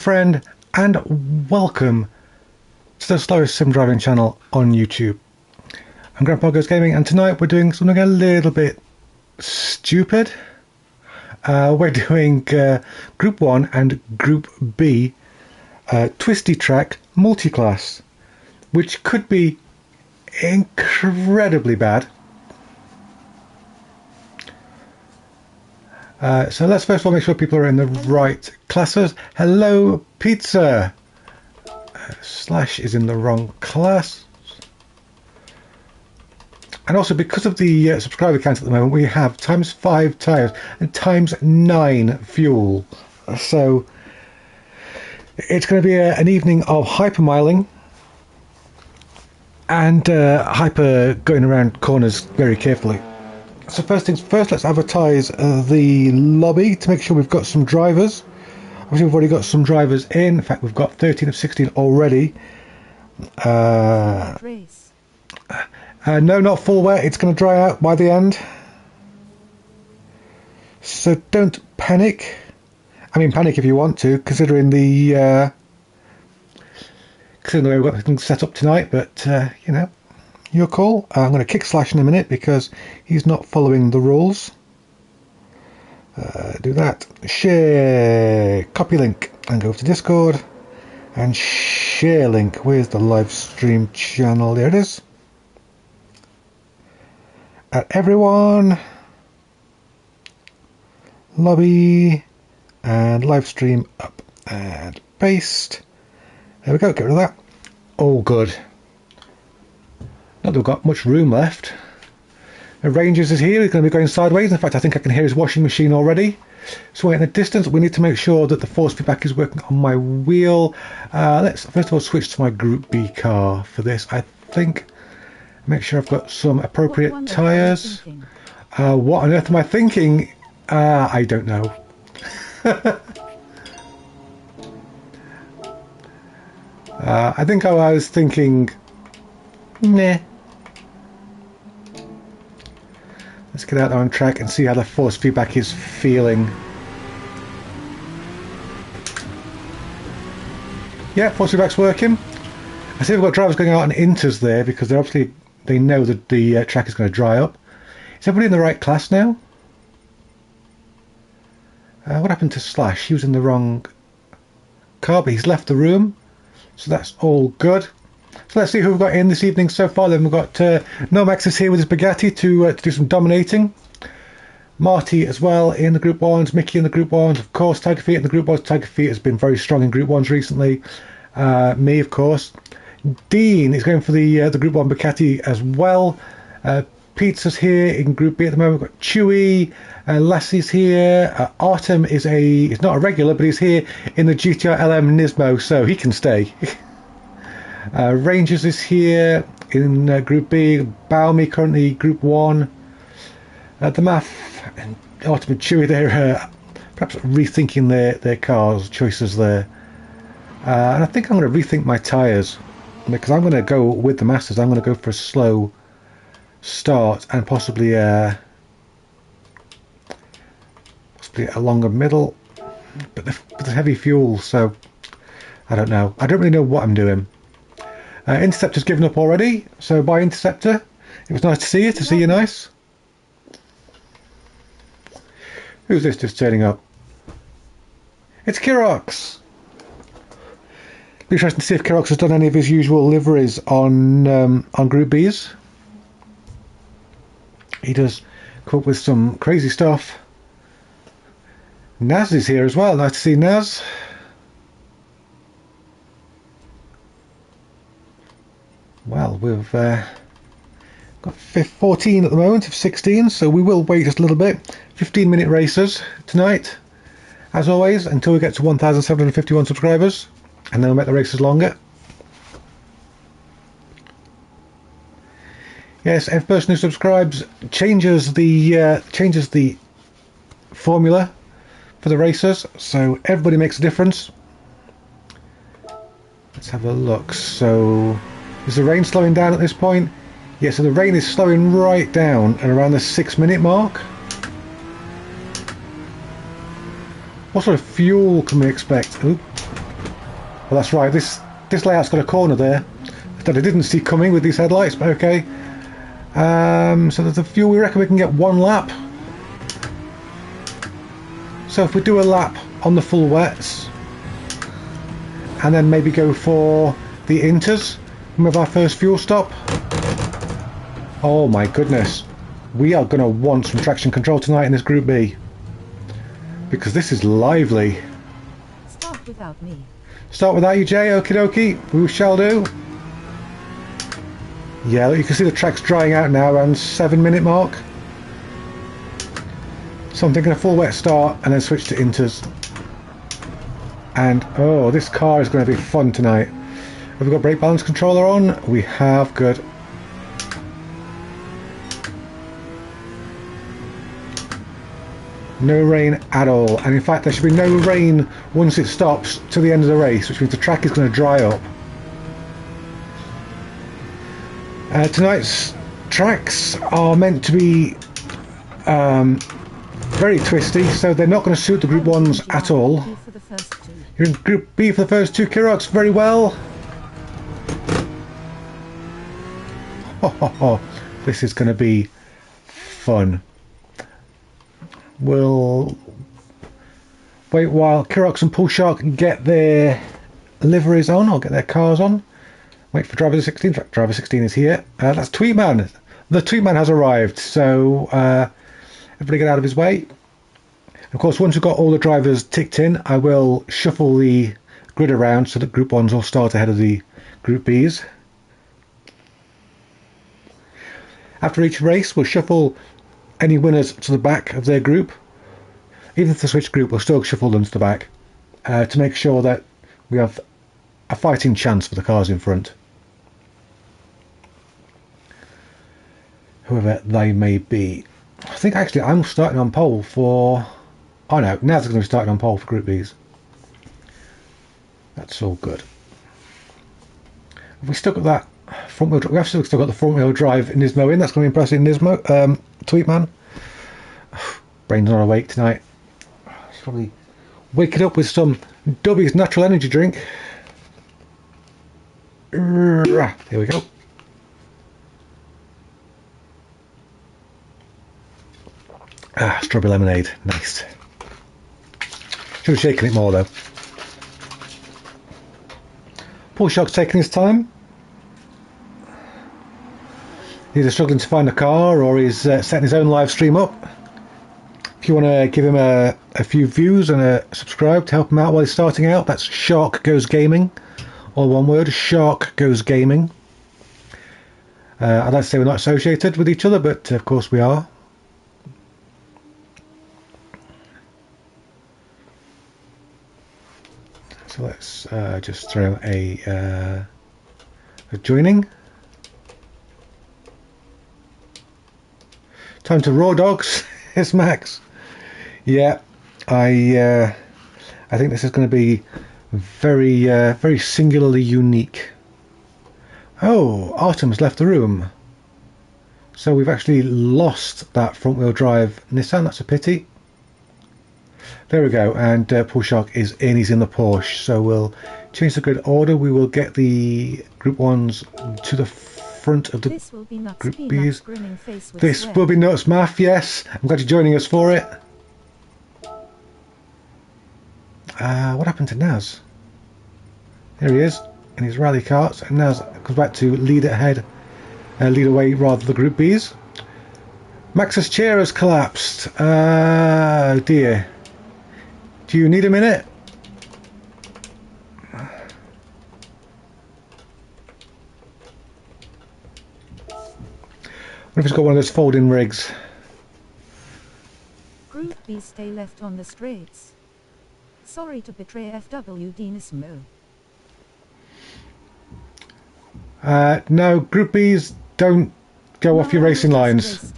Friend, and welcome to the slowest sim driving channel on YouTube. I'm Grandpa Goes Gaming, and tonight we're doing something a little bit stupid. We're doing Group 1 and Group B twisty track multi-class, which could be incredibly bad. So let's first of all make sure people are in the right classes. Hello, Pizza! Slash is in the wrong class. And also, because of the subscriber count at the moment, we have ×5 tyres and ×9 fuel. So it's going to be an evening of hypermiling and hyper going around corners very carefully. So first things first, let's advertise the lobby to make sure we've got some drivers. Obviously we've already got some drivers in fact we've got 13 of 16 already. No, not full wet, it's going to dry out by the end. So don't panic. I mean panic if you want to, considering the way we've got things set up tonight, but you know, your call. I'm going to kick Slash in a minute because he's not following the rules. Do that. Share, copy link, and go to Discord. And share link. Where's the live stream channel? There it is. At everyone. Lobby. And live stream up. And paste. There we go. Get rid of that. All good. Not that we've got much room left. Rangers is here, he's going to be going sideways. In fact, I think I can hear his washing machine already. So in the distance, we need to make sure that the force feedback is working on my wheel. Let's first of all switch to my Group B car for this. I think, make sure I've got some appropriate tyres. What on earth am I thinking? I don't know. I think I was thinking, nah. Let's get out there on track and see how the force feedback is feeling. Yeah, force feedback's working. I see we've got drivers going out on inters there because they know that the track is going to dry up. Is everybody in the right class now? What happened to Slash? He was in the wrong car, but he's left the room. So that's all good. So let's see who we've got in this evening so far. Then we've got Nomax is here with his Bugatti to do some dominating. Marty as well in the Group 1s. Mickey in the Group 1s. Of course, Tiger Feet in the Group 1s. Tiger Feet has been very strong in Group 1s recently. Me, of course. Dean is going for the Group 1 Bugatti as well. Pizza's here in Group B at the moment. We've got Chewy. Lassie's here. Artem is he's not a regular, but he's here in the GTR LM Nismo, so he can stay. Rangers is here in Group B. Baumi currently Group 1. The Math and Artem and Chewy, they're perhaps rethinking their cars choices there. And I think I'm going to rethink my tyres because I'm going to go with the Masters. I'm going to go for a slow start and possibly a longer middle, but the heavy fuel, so I don't know. I don't really know what I'm doing. Interceptor's given up already, so bye Interceptor. It was nice to see you, nice. Who's this just turning up? It's Kirox! Be interesting to see if Kirox has done any of his usual liveries on Group B's. He does come up with some crazy stuff. Naz is here as well, nice to see Naz. Well, we've got 14 at the moment of 16, so we will wait just a little bit. 15-minute races tonight, as always, until we get to 1,751 subscribers, and then we'll make the races longer. Yes, every person who subscribes changes the formula for the races, so everybody makes a difference. Let's have a look. So is the rain slowing down at this point? Yeah, so the rain is slowing right down at around the 6-minute mark. What sort of fuel can we expect? Oop. Well, that's right. This layout's got a corner there that I didn't see coming with these headlights, but okay. So there's a few. We reckon we can get one lap. So if we do a lap on the full wets, and then maybe go for the inters with our first fuel stop. Oh my goodness, we are going to want some traction control tonight in this Group B, because this is lively. Start without me. Start without you, Jay. Okie dokie, we shall do. Yeah, look, you can see the track's drying out now around 7-minute mark. So I'm thinking a full wet start and then switch to inters. And oh, this car is going to be fun tonight. Have we got brake balance controller on? We have. Good. No rain at all, and in fact there should be no rain once it stops to the end of the race, which means the track is going to dry up. Tonight's tracks are meant to be very twisty, so they're not going to suit the Group 1s at all. You're in Group B for the first two, Kirox. Very well. This is going to be fun. We'll wait while Kirox and Poolshark get their liveries on, or get their cars on. Wait for driver 16. Driver 16 is here. That's Tweetman. The Tweetman has arrived, so everybody get out of his way. Of course, once we've got all the drivers ticked in, I will shuffle the grid around so that Group 1s will start ahead of the Group Bs. After each race, we'll shuffle any winners to the back of their group. Even if they switch group, we'll still shuffle them to the back to make sure that we have a fighting chance for the cars in front, whoever they may be. I think actually I'm starting on pole for... Oh no, Naz is going to be starting on pole for Group Bs. That's all good. Have we still got that front wheel drive? We've still got the front wheel drive in Nismo in. That's going to be impressive in Nismo. Tweetman. Brain's not awake tonight. Should probably wake it up with some Dubby's natural energy drink. Here we go. Strawberry lemonade. Nice. Should have shaken it more though. Poor Shark's taking his time. Either struggling to find a car or he's setting his own live stream up. If you want to give him a few views and a subscribe to help him out while he's starting out, that's Shark Goes Gaming. All one word, Shark Goes Gaming. I'd like to say we're not associated with each other, but of course we are. So let's just throw a joining. Time to raw dogs. It's Max. Yeah, I think this is going to be very very singularly unique. Oh, Artem's left the room. So we've actually lost that front wheel drive Nissan. That's a pity. There we go, and Pool Shark is in. He's in the Porsche. So we'll change the grid order. We will get the Group 1s to the front of the Group Bs. This will be nuts, Math. Yes, I'm glad you're joining us for it. What happened to Naz? There he is in his rally carts, and Naz comes back to lead ahead, lead away rather the Group Bs. Max's chair has collapsed. Oh dear. Do you need a minute? What if it's got one of those folding rigs? Group B stay left on the straights. Sorry to betray FWD Nismo. No, Group Bs don't go off your racing lines.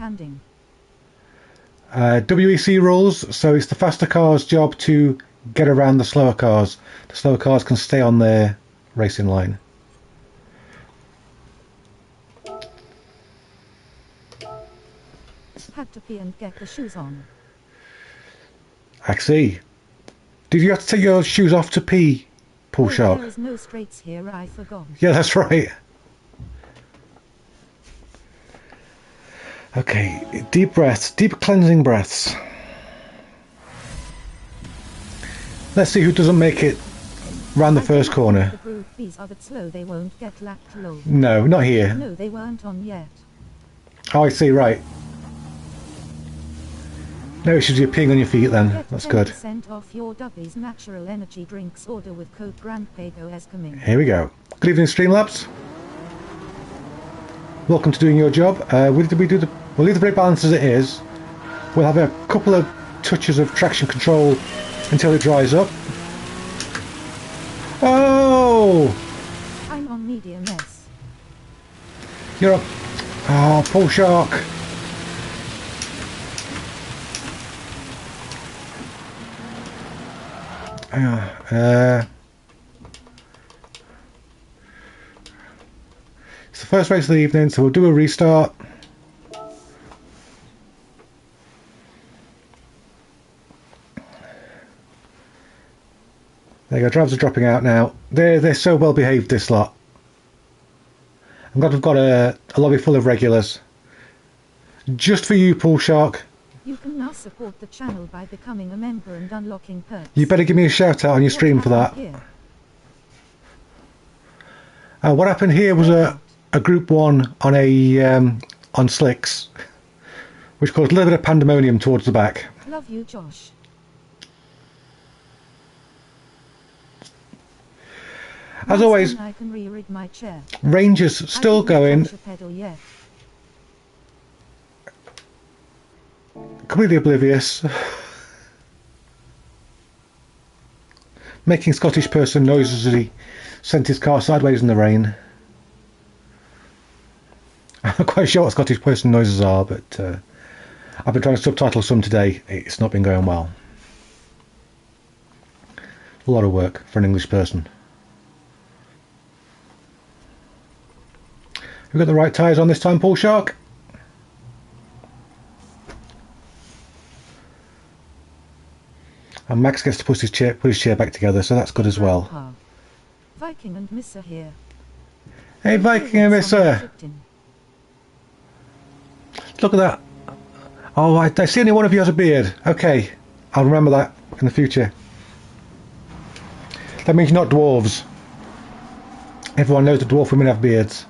WEC rules, so it's the faster cars' job to get around the slower cars. The slower cars can stay on their racing line. Had to pee and get the shoes on. I see. Did you have to take your shoes off to pee? Pool shark. There is no straights here, I forgot. Yeah, that's right. Okay, deep breaths, deep cleansing breaths. Let's see who doesn't make it round the first corner. The Group Bs are that slow, they won't get lapped low. No, not here. No, they weren't on yet. Oh, I see, right. No issues, you're peeing on your feet then. Get That's good. 10% off your Dubby's natural energy drinks order with code GrandPago as coming. Here we go. Good evening, Streamlabs. Welcome to doing your job. We'll leave the brake balance as it is. We'll have a couple of touches of traction control until it dries up. Oh! I'm on medium S. You're up. Oh, poor shark. Hang on. It's the first race of the evening, so we'll do a restart. There you go, drivers are dropping out now. They're so well behaved, this lot. I'm glad we've got a lobby full of regulars. Just for you, Pool Shark. You can now support the channel by becoming a member and unlocking perks. You better give me a shout out on your stream for that. What happened here was a Group 1 on on slicks, which caused a little bit of pandemonium towards the back. Love you, Josh. As always, I can re-rig my chair. Rangers still going. Completely oblivious. Making Scottish person noises as he sent his car sideways in the rain. I'm not quite sure what Scottish person noises are, but I've been trying to subtitle some today. It's not been going well. A lot of work for an English person. We've got the right tyres on this time, Paul Shark. And Max gets to put his chair back together, so that's good as well. Viking and Miss are here. Hey, Viking and Miss. Look at that. Oh, I see only one of you has a beard. Okay, I'll remember that in the future. That means you're not dwarves. Everyone knows the dwarf women have beards.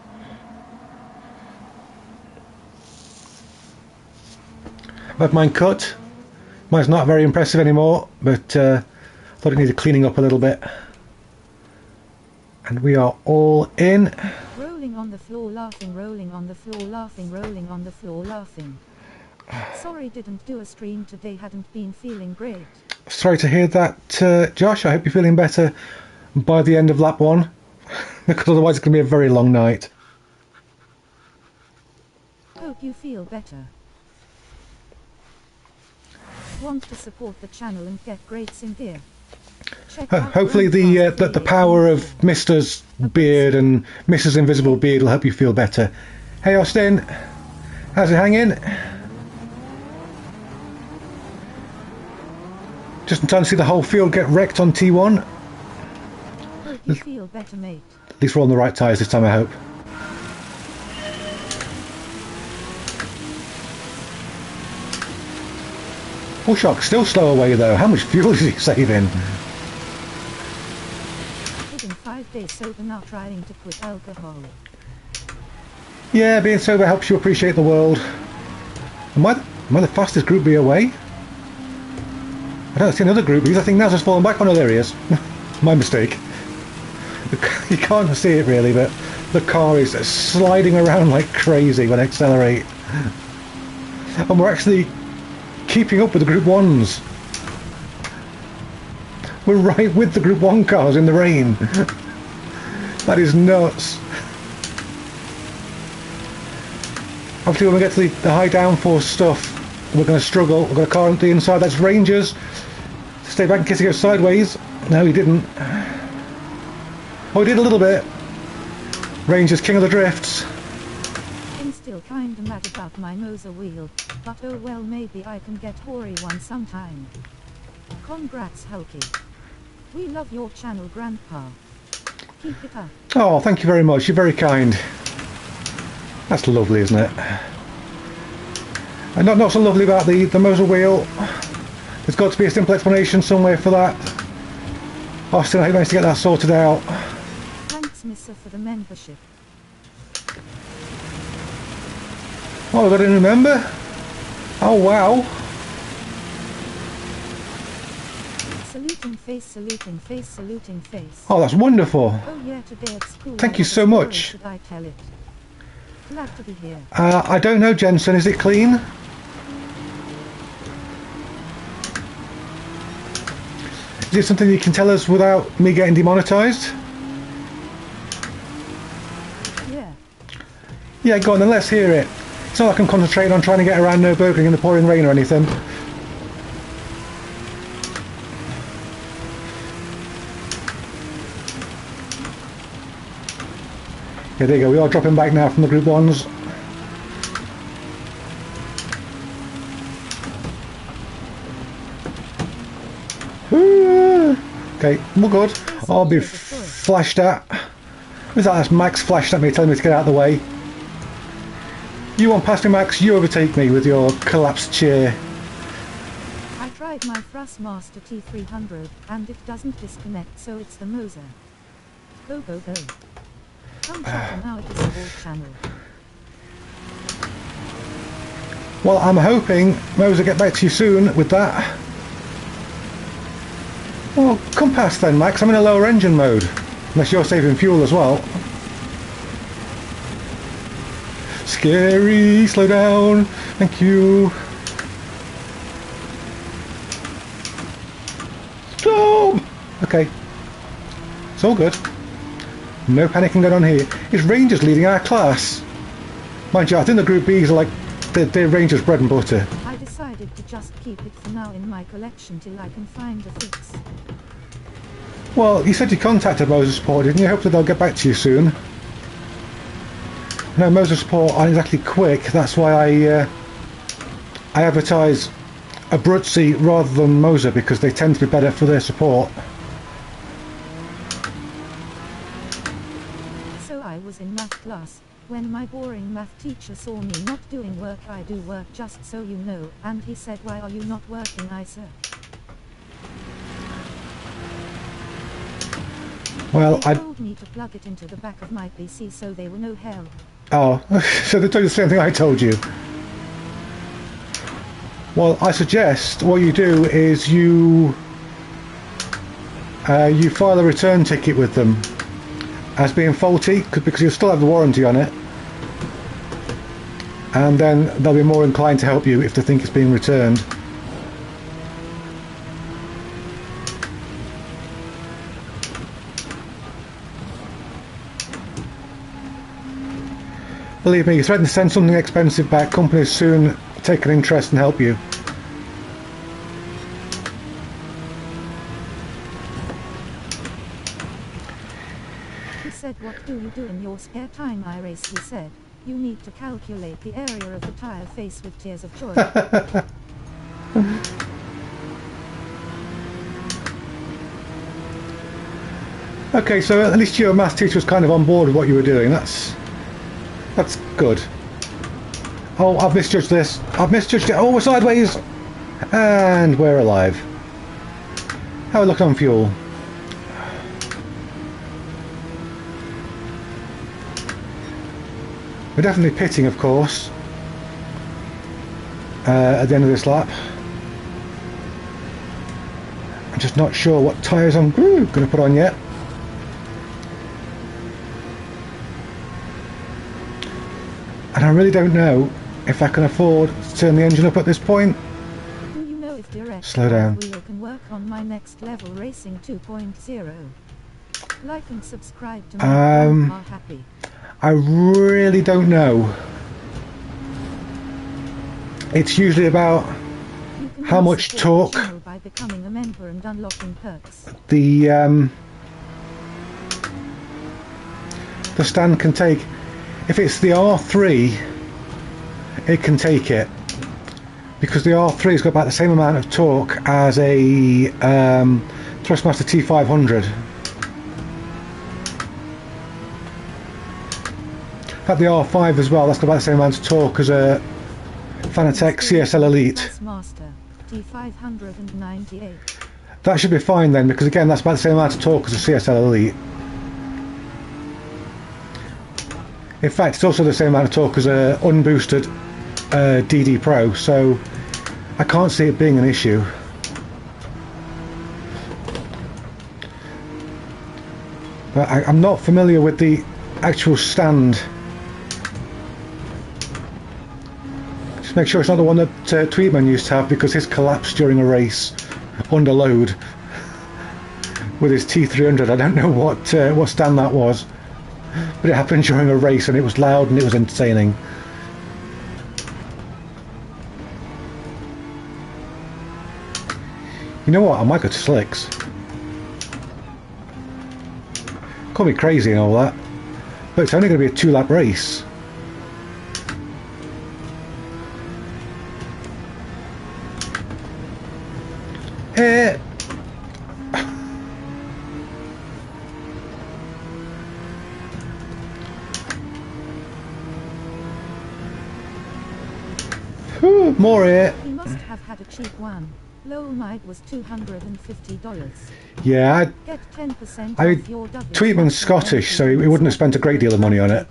I've had mine cut. Mine's not very impressive anymore, but I thought it needed cleaning up a little bit. And we are all in. Rolling on the floor laughing, rolling on the floor laughing, rolling on the floor laughing. Sorry didn't do a stream today, hadn't been feeling great. Sorry to hear that, Josh. I hope you're feeling better by the end of lap 1, because otherwise it's going to be a very long night. Hope you feel better. Want to support the channel and get greats in gear? Hopefully the power of Mr's beard and Mrs. Invisible beard will help you feel better. Hey Austin, how's it hanging? Just in time to see the whole field get wrecked on T1. Hope you feel better, mate. At least we're on the right tyres this time, I hope. Poor Shark's still slow away though. How much fuel is he saving? Within 5 days sober, now trying to quit alcohol. Yeah, being sober helps you appreciate the world. Am I the fastest Group B away? I don't see another Group B's. I think Naz has fallen back. Oh no, there he is. My mistake. You can't see it really, but the car is sliding around like crazy when I accelerate. And we're actually keeping up with the Group 1s. We're right with the Group 1 cars in the rain. That is nuts. Obviously when we get to the high downforce stuff, we're going to struggle. We've got a car on the inside, that's Rangers. Stay back in case he goes sideways. No, he didn't. Oh, he did a little bit. Rangers, king of the drifts. I'm still kinda mad about my Moser wheel, but oh well, maybe I can get hoary one sometime. Congrats, Hulky. We love your channel, Grandpa. Keep it up. Oh, thank you very much. You're very kind. That's lovely, isn't it? And not so lovely about the Moser wheel. There's got to be a simple explanation somewhere for that. Austin, I hope you managed to get that sorted out. Thanks, Missa, for the membership. Oh, I got a new member? Oh, wow. Saluting face, saluting face, saluting face. Oh, that's wonderful. Oh yeah, today at school. Thank you so much. Should I tell it? Glad to be here. I don't know, Jensen. Is it clean? Is it something you can tell us without me getting demonetized? Yeah. Yeah, go on then, let's hear it. It's not like I'm concentrating on trying to get around Nürburgring in the pouring rain or anything. Yeah, there you go, we are dropping back now from the Group 1s. Okay, we're good. I'll be flashed at. Who's that? That's Max flashed at me, telling me to get out of the way. You won't pass me, Max, you overtake me with your collapsed chair. I tried my Thrustmaster T300 and it doesn't disconnect, so it's the Moser. Go go go. Come shot, now it is a wall channel. Well, I'm hoping Moser get back to you soon with that. Well, come past then, Max. I'm in a lower engine mode. Unless you're saving fuel as well. Scary, slow down. Thank you. Stop! Okay. It's all good. No panicking going on here. It's Rangers leading our class. Mind you, I think the Group Bs are like they're Rangers bread and butter. I decided to just keep it for now in my collection till I can find a fix. Well, you said you contacted Moser Support, didn't you? Hopefully they'll get back to you soon. No, Moser Support aren't exactly quick. That's why I advertise Abruzzi rather than Moser, because they tend to be better for their support. So I was in math class when my boring math teacher saw me not doing work. I do work, just so you know, and he said, "Why are you not working?" I said, Well, they told me to plug it into the back of my PC, so they were no help. Oh, so they told you the same thing I told you. Well, I suggest what you do is you file a return ticket with them as being faulty, because you'll still have the warranty on it, and then they'll be more inclined to help you if they think it's being returned. Believe me, you threaten to send something expensive back, companies soon take an interest and help you. He said, "What do you do in your spare time?" I race. He said, "You need to calculate the area of the tire face," with tears of joy. Okay, so at least your maths teacher was kind of on board with what you were doing. That's good. Oh, I've misjudged this. I've misjudged it. Oh, we're sideways. And we're alive. How are we looking on fuel? We're definitely pitting, of course, at the end of this lap. I'm just not sure what tyres I'm going to put on yet. And I really don't know if I can afford to turn the engine up at this point. Do you know if direct Slow down. wheel can work on my next level racing 2.0? Like and subscribe to me. Are happy. I really don't know. It's usually about You can how much support the torque channel by becoming a member and unlocking perks. the stand can take. If it's the R3, it can take it, because the R3's got about the same amount of torque as a Thrustmaster T500. In fact, the R5 as well, that's got about the same amount of torque as a Fanatec CSL Elite. Thrustmaster T598. That should be fine then, because again, that's about the same amount of torque as a CSL Elite. In fact, it's also the same amount of torque as a unboosted DD Pro, so I can't see it being an issue. But I'm not familiar with the actual stand. Just make sure it's not the one that Tweetman used to have, because his collapsed during a race under load with his T300. I don't know what stand that was, but it happened during a race and it was loud and it was entertaining. You know what, I might go to slicks. Call me crazy and all that, but it's only going to be a 2-lap race. Eh. Whew, more here. He must have had a cheap one. Lowell Mide was $250. Yeah, Get 10% off your Douglas. Tweetman's Scottish, so he wouldn't have spent a great deal of money on it.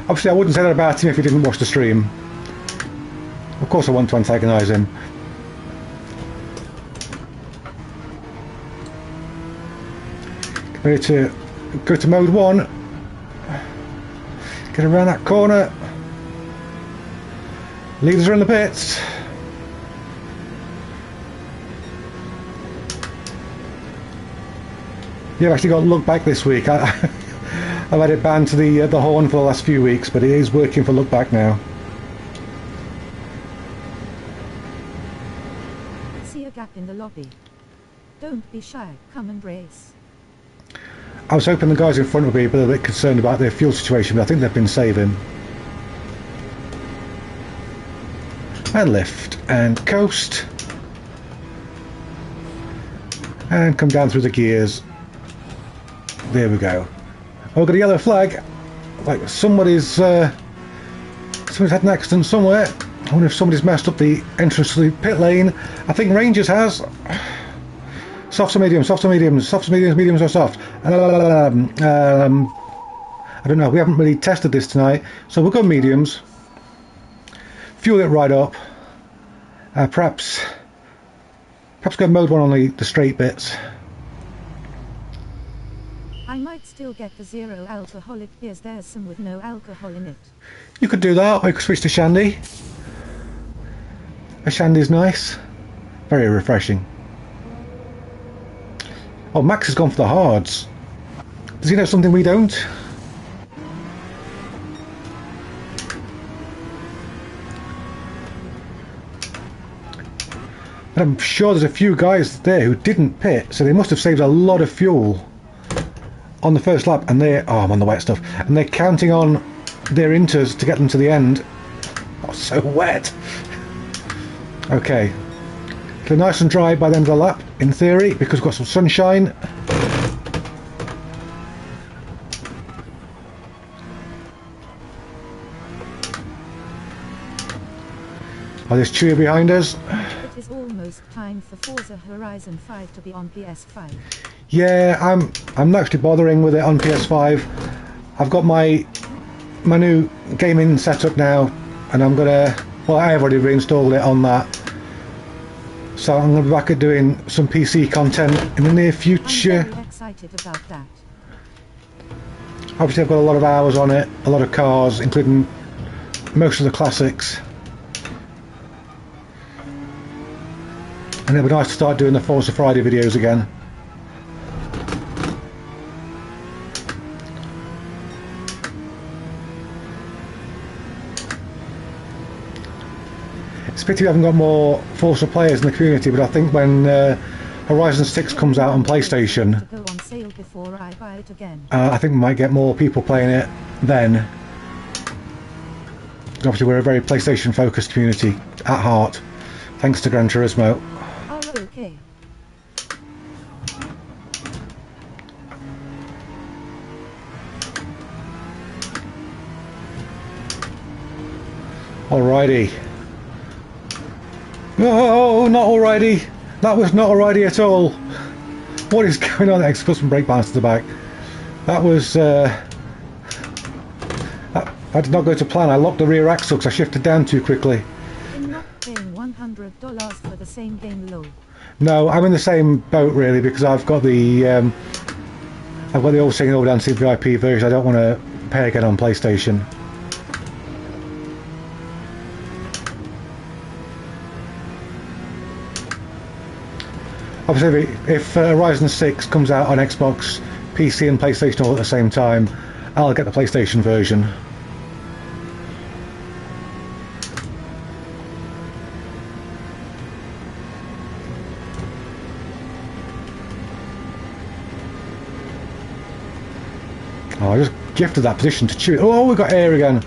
Obviously, I wouldn't say that about him if he didn't watch the stream. Of course, I want to antagonise him. Ready to go to mode 1. Get around that corner. Leaders are in the pits. Yeah, I've actually got look back this week. I've had it banned to the horn for the last few weeks, but it is working for look back now. See a gap in the lobby. Don't be shy, come and race. I was hoping the guys in front would be a little bit concerned about their fuel situation, but I think they've been saving. And lift, and coast. And come down through the gears. There we go. Oh, we've got a yellow flag. Like somebody's had an accident somewhere. I wonder if somebody's messed up the entrance to the pit lane. I think Rangers has. Softs or mediums, softs or mediums, softs or mediums, mediums or soft. I don't know, we haven't really tested this tonight, so we'll go mediums. Fuel it right up. Perhaps go mode 1 on the straight bits. I might still get the 0 alcoholic beers. There's some with no alcohol in it. You could do that, or you could switch to Shandy. A Shandy's nice. Very refreshing. Oh, Max has gone for the hards. Does he know something we don't? But I'm sure there's a few guys there who didn't pit, so they must have saved a lot of fuel on the first lap, and they're... oh, I'm on the wet stuff. And they're counting on their inters to get them to the end. Oh, so wet. Okay. They're nice and dry by the end of the lap, in theory, because we've got some sunshine. Oh, there's Chewie behind us. It is almost time for Forza Horizon 5 to be on PS5. Yeah, I'm not actually bothering with it on PS5. I've got my new gaming setup now, and I'm gonna... well, I have already reinstalled it on that. So I'm going to be back at doing some PC content in the near future. I'm very excited about that. Obviously I've got a lot of hours on it, a lot of cars, including most of the classics. And it'll be nice to start doing the Forza Friday videos again. It's a pity we haven't got more Forza players in the community, but I think when Horizon 6 comes out on PlayStation, before I buy it again. I think we might get more people playing it then. Obviously we're a very PlayStation focused community at heart, thanks to Gran Turismo. Oh, okay. Alrighty. No, not alrighty. That was not alrighty at all. What is going on? Put some brake balance to the back. That was... that did not go to plan. I locked the rear axle because I shifted down too quickly. You're not paying $100 for the same game, lol. No, I'm in the same boat really, because I've got the old Singing Over Dancing VIP version. I don't want to pay again on PlayStation. Obviously, if Horizon 6 comes out on Xbox, PC and PlayStation all at the same time, I'll get the PlayStation version. Oh, I just gifted that position to Chewie. Oh, we got air again.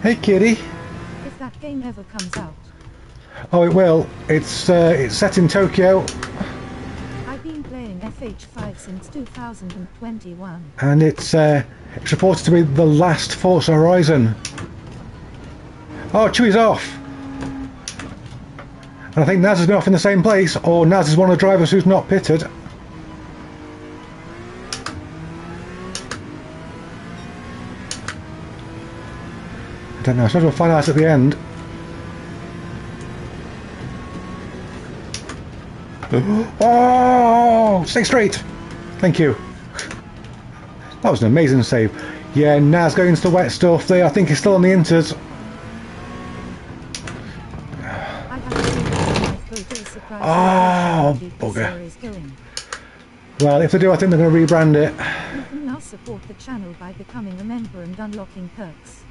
Hey, kitty. If that game ever comes out. Oh, it will. It's set in Tokyo. I've been playing FH5 since 2021. And it's reported to be the last Forza Horizon. Oh, Chewie's off. And I think Naz has been off in the same place, or Naz is one of the drivers who's not pitted. I don't know, I suppose we'll find out at the end. Oh, stay straight. Thank you. That was an amazing save. Yeah, Naz going into the wet stuff there. I think he's still on the inters. Oh, bugger. Well, if they do, I think they're going to rebrand it. You can now support the channel by becoming a member and unlocking perks.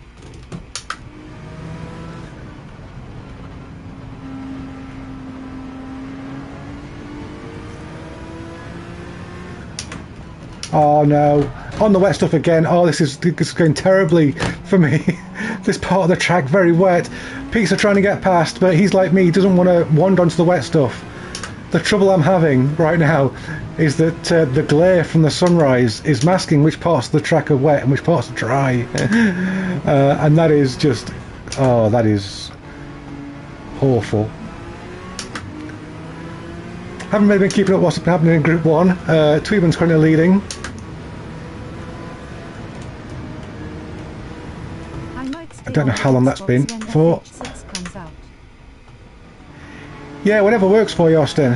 Oh no, on the wet stuff again. Oh, this is going terribly for me. This part of the track very wet. Pete's are trying to get past, but he's like me, he doesn't want to wander onto the wet stuff. The trouble I'm having right now is that the glare from the sunrise is masking which parts of the track are wet and which parts are dry. And that is just, oh, that is awful. Haven't really been keeping up what's been happening in Group 1. Tweeman's currently leading. I don't know how long that's been for. Yeah, whatever works for you, Austin.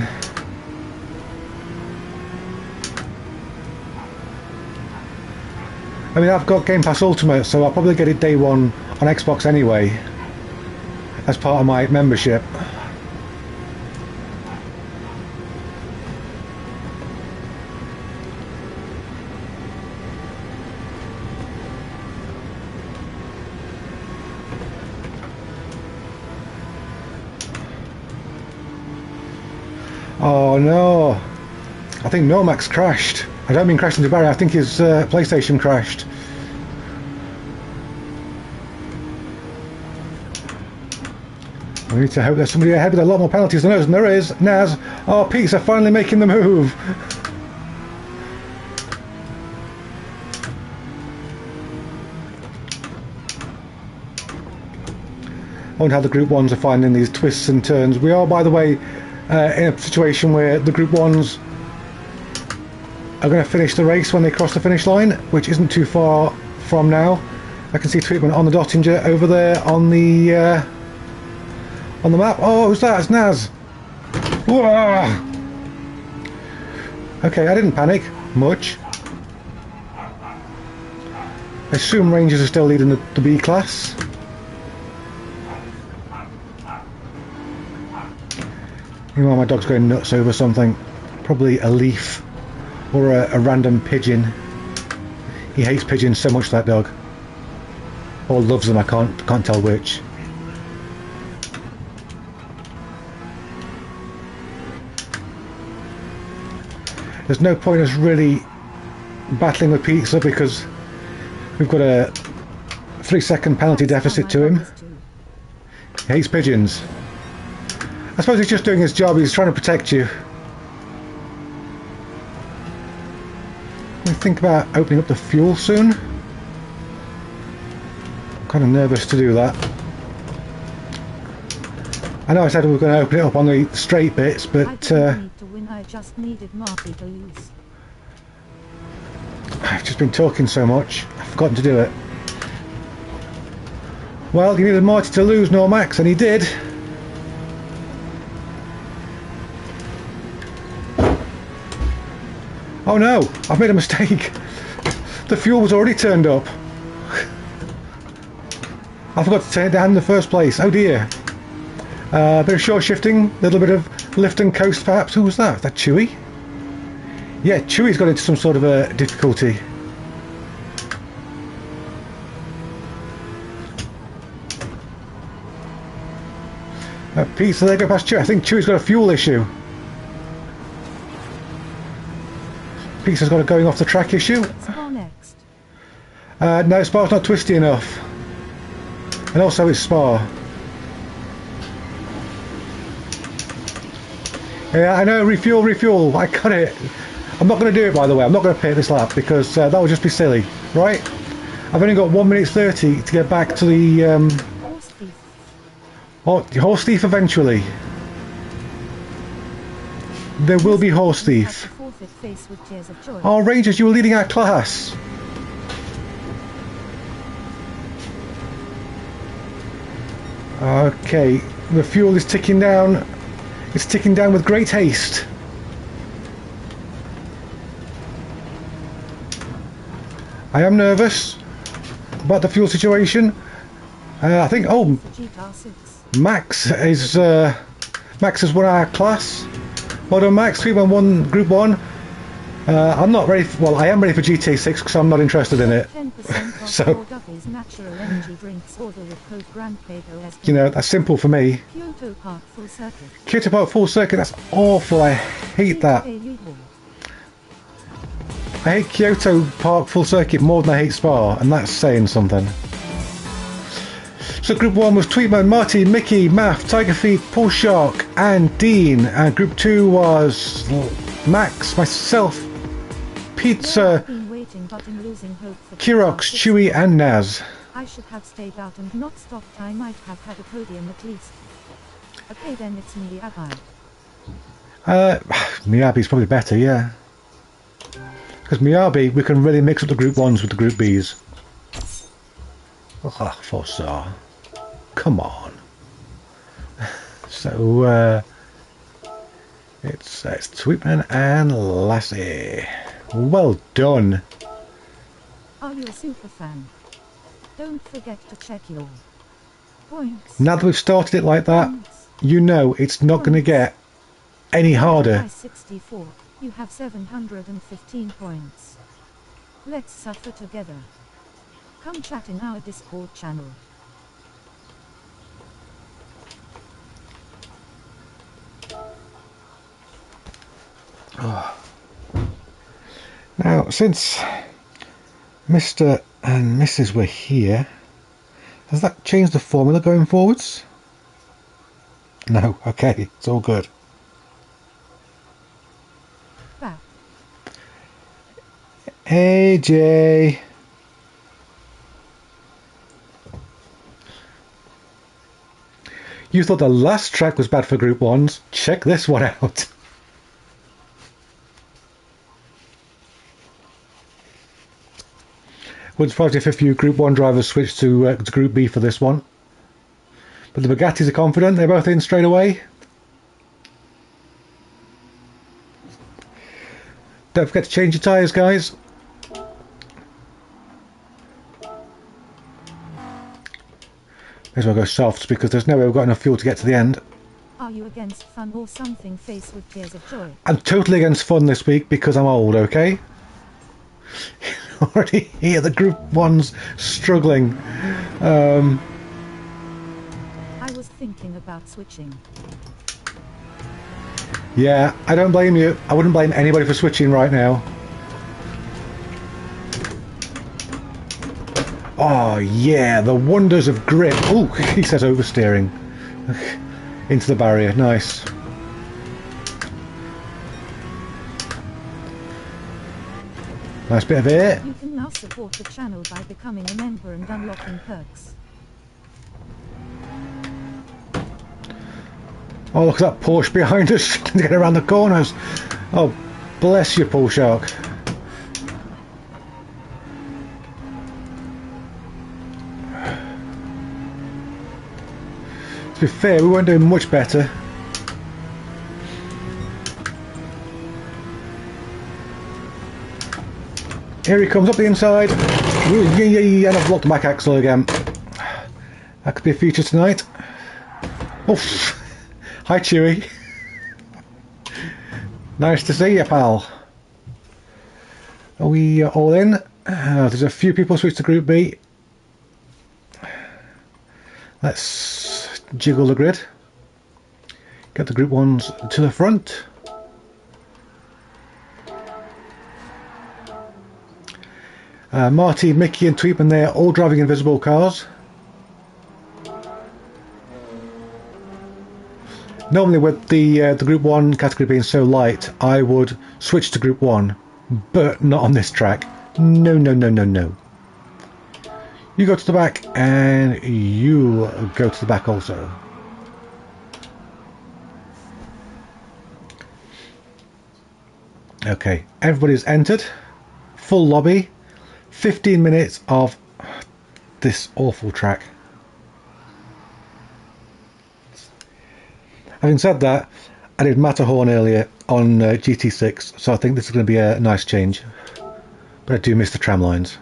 I mean, I've got Game Pass Ultimate, so I'll probably get it day one on Xbox anyway, as part of my membership. Oh no, I think Nomax crashed. I don't mean crashed into barrier, I think his PlayStation crashed. We need to hope there's somebody ahead with a lot more penalties than us, and there is. Naz. Oh, Pete's are finally making the move. I wonder how the Group 1s are finding these twists and turns. We are, by the way, in a situation where the Group 1s are going to finish the race when they cross the finish line, which isn't too far from now. I can see Tweetman on the Dottinger over there on the map. Oh, who's that? It's Naz. Whoa. Okay, I didn't panic much. I assume Rangers are still leading the B class. Meanwhile, my dog's going nuts over something. Probably a leaf or a random pigeon. He hates pigeons so much, that dog. Or loves them, I can't tell which. There's no point us really battling with Pizza because we've got a 3-second penalty deficit to him. He hates pigeons. I suppose he's just doing his job, he's trying to protect you. We think about opening up the fuel soon. I'm kind of nervous to do that. I know I said we were going to open it up on the straight bits, but I didn't need to win, I just needed Marty to lose. I've just been talking so much, I've forgotten to do it. Well, you needed Marty to lose, no Max, and he did. Oh no, I've made a mistake. The fuel was already turned up. I forgot to turn it down in the first place. Oh dear. A bit of short shifting, a little bit of lift and coast perhaps. Who was that? Was that Chewy? Yeah, Chewy's got into some sort of a difficulty. Pete, so they go past Chewy. I think Chewy's got a fuel issue. Pete's got a going off the track issue. Spa next. No, Spa's not twisty enough. And also it's Spa. Yeah, I know, refuel, refuel. I got it. I'm not going to do it, by the way. I'm not going to pay this lap because that would just be silly, right? I've only got 1 minute 30 to get back to the Horse thief. Oh, horse thief eventually. There will be horse thief. Face with tears of joy. Oh, Rangers, you were leading our class. Okay, the fuel is ticking down. It's ticking down with great haste. I am nervous about the fuel situation. I think. Oh, Max has won our class. Well done, Max. 311 Group 1. I'm not ready. Well, I am ready for GT6 because I'm not interested in it. So, you know, that's simple for me. Kyoto Park full circuit. Kyoto Park full circuit. That's awful. I hate that. I hate Kyoto Park full circuit more than I hate Spa, and that's saying something. So Group 1 was Tweetman, Marty, Mickey, Math, Tiger Feet, Paul Shark and Dean. And Group 2 was Max, myself, Pizza, Kirox, Chewy and Naz. I should have stayed out and not stopped. I might have had a podium at least. Okay, then it's Miyabi. Miyabi's probably better, yeah. Because Miyabi, we can really mix up the Group 1s with the Group Bs. Oh, Forza. Come on. So, it's Tweetman and Lassie. Well done. Are you a super fan? Don't forget to check your points. Now that we've started it like that, you know it's not going to get any harder. 64. You have 715 points. Let's suffer together. Come chat in our Discord channel. Oh. Now, since Mr. and Mrs. were here, has that changed the formula going forwards? No, okay, it's all good. Back. Hey, Jay. You thought the last track was bad for Group 1s? Check this one out. Wouldn't surprise me if a few Group 1 drivers switched to Group B for this one. But the Bugattis are confident, they're both in straight away. Don't forget to change your tyres, guys. May as well go softs because there's no way we've got enough fuel to get to the end. Are you against fun or something? Face with tears of joy. I'm totally against fun this week because I'm old, okay? already hear the Group 1's struggling. I was thinking about switching. Yeah, I don't blame you. I wouldn't blame anybody for switching right now. Oh yeah, the wonders of grip. Oh, he says oversteering. Into the barrier, nice. Nice bit of air. You can now support the channel by becoming a member and unlocking perks. Oh, look at that Porsche behind us to get around the corners. Oh, bless you, Pool Shark. To be fair, we weren't doing much better. Here he comes up the inside. Ooh, and I've blocked the back axle again. That could be a feature tonight. Oof. Hi Chewy. Nice to see you, pal. Are we all in? There's a few people switched to Group B. Let's jiggle the grid. Get the Group 1s to the front. Marty, Mickey and Tweetman there, all driving invisible cars. Normally with the Group 1 category being so light, I would switch to Group 1, but not on this track. No, no, no, no, no. You go to the back, and you go to the back also. Okay, everybody's entered. Full lobby. 15 minutes of this awful track. Having said that, I did Matterhorn earlier on GT6, so I think this is going to be a nice change. But I do miss the tram lines.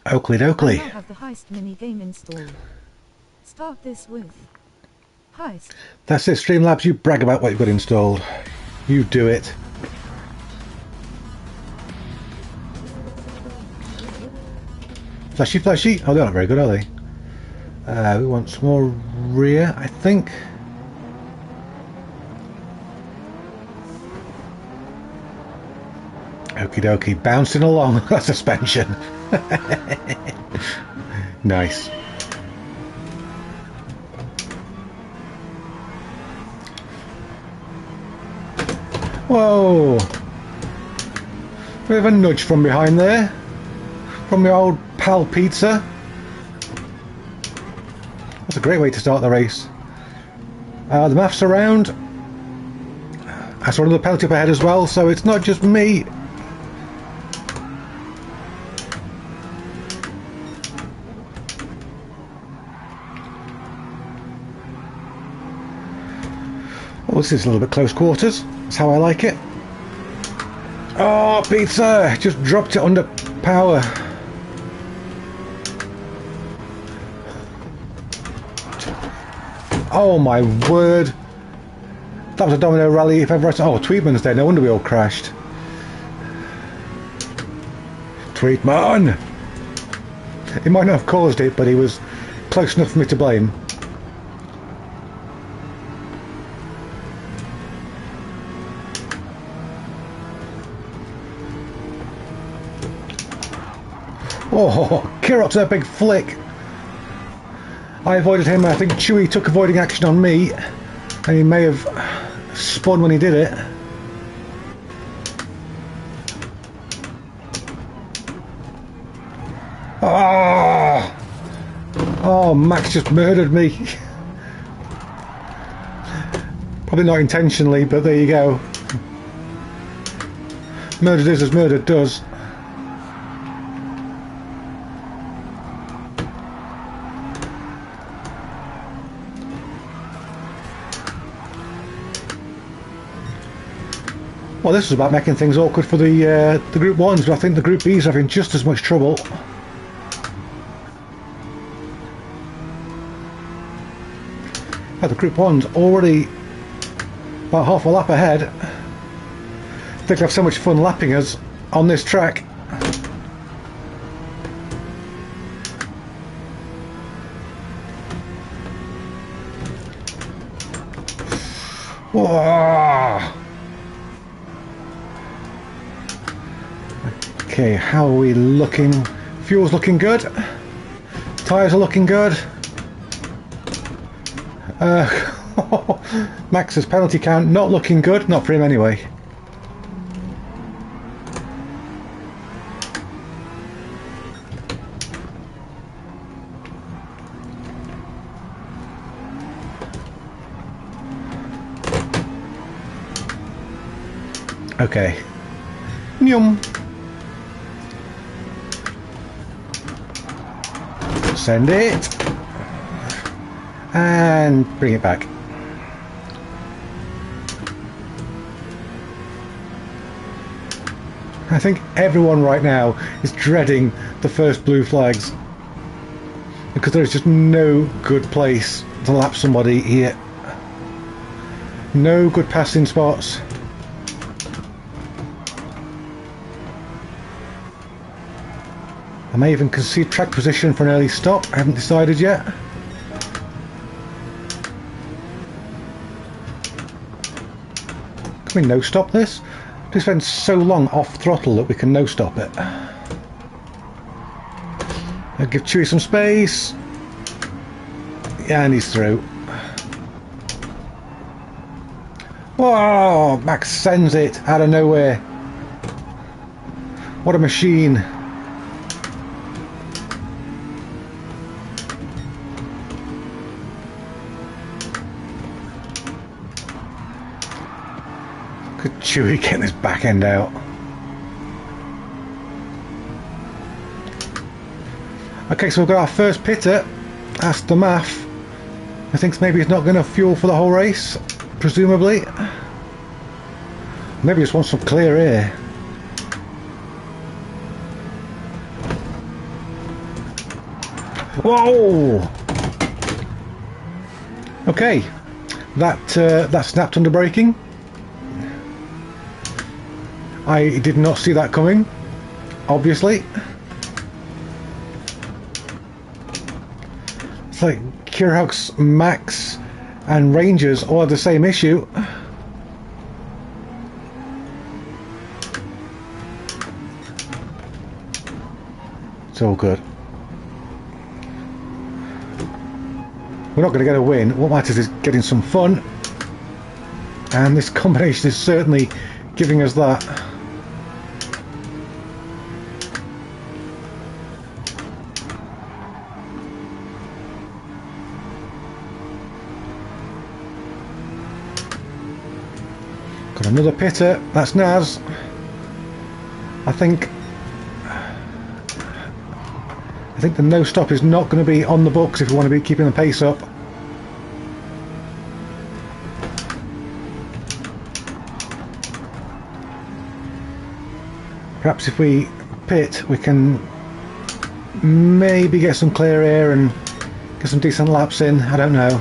Oakley dokley. I now have the Heist mini game installed. Start this with Heist. That's it, Streamlabs, you brag about what you've got installed. You do it. Flashy, flashy. Oh, they're not very good, are they? We want some more rear, I think. Okie dokie, bouncing along that suspension. Nice. Whoa! Bit of a nudge from behind there. From the old pal Pizza. That's a great way to start the race. The maths around. I saw another penalty up ahead as well, so it's not just me. Oh, this is a little bit close quarters. That's how I like it. Oh, Pizza! Just dropped it under power. Oh my word. That was a domino rally if ever I saw. Oh, Tweetman's there. No wonder we all crashed. Tweetman! He might not have caused it, but he was close enough for me to blame. Oh, Kirok's a big flick. I avoided him. I think Chewy took avoiding action on me, and he may have spun when he did it. Oh, oh, Max just murdered me. Probably not intentionally, but there you go. Murder is as murder does. Well, this was about making things awkward for the Group 1s, but I think the Group Bs are having just as much trouble. Oh, the Group 1's already about half a lap ahead. I think I have so much fun lapping us on this track. Whoa. Okay, how are we looking? Fuel's looking good. Tyres are looking good. Max's penalty count not looking good, not for him anyway. Okay. Nyum. Send it. And bring it back. I think everyone right now is dreading the first blue flags because there is just no good place to lap somebody here. No good passing spots. I may even concede track position for an early stop. I haven't decided yet. Can we no stop this? We spend so long off throttle that we can no stop it. I'll give Chewie some space. Yeah, and he's through. Whoa! Max sends it out of nowhere. What a machine. Good Chewie getting his back end out. Okay, so we've got our first pitter. That's the math. I think maybe he's not going to fuel for the whole race, presumably. Maybe he just wants some clear air. Whoa! Okay, that snapped under braking. I did not see that coming, obviously. It's like Kirhux, Max and Rangers all have the same issue. It's all good. We're not going to get a win. What matters is getting some fun. And this combination is certainly giving us that. Got another pitter. That's Naz. I think the no stop is not going to be on the books if we want to be keeping the pace up. Perhaps if we pit we can maybe get some clear air and get some decent laps in. I don't know.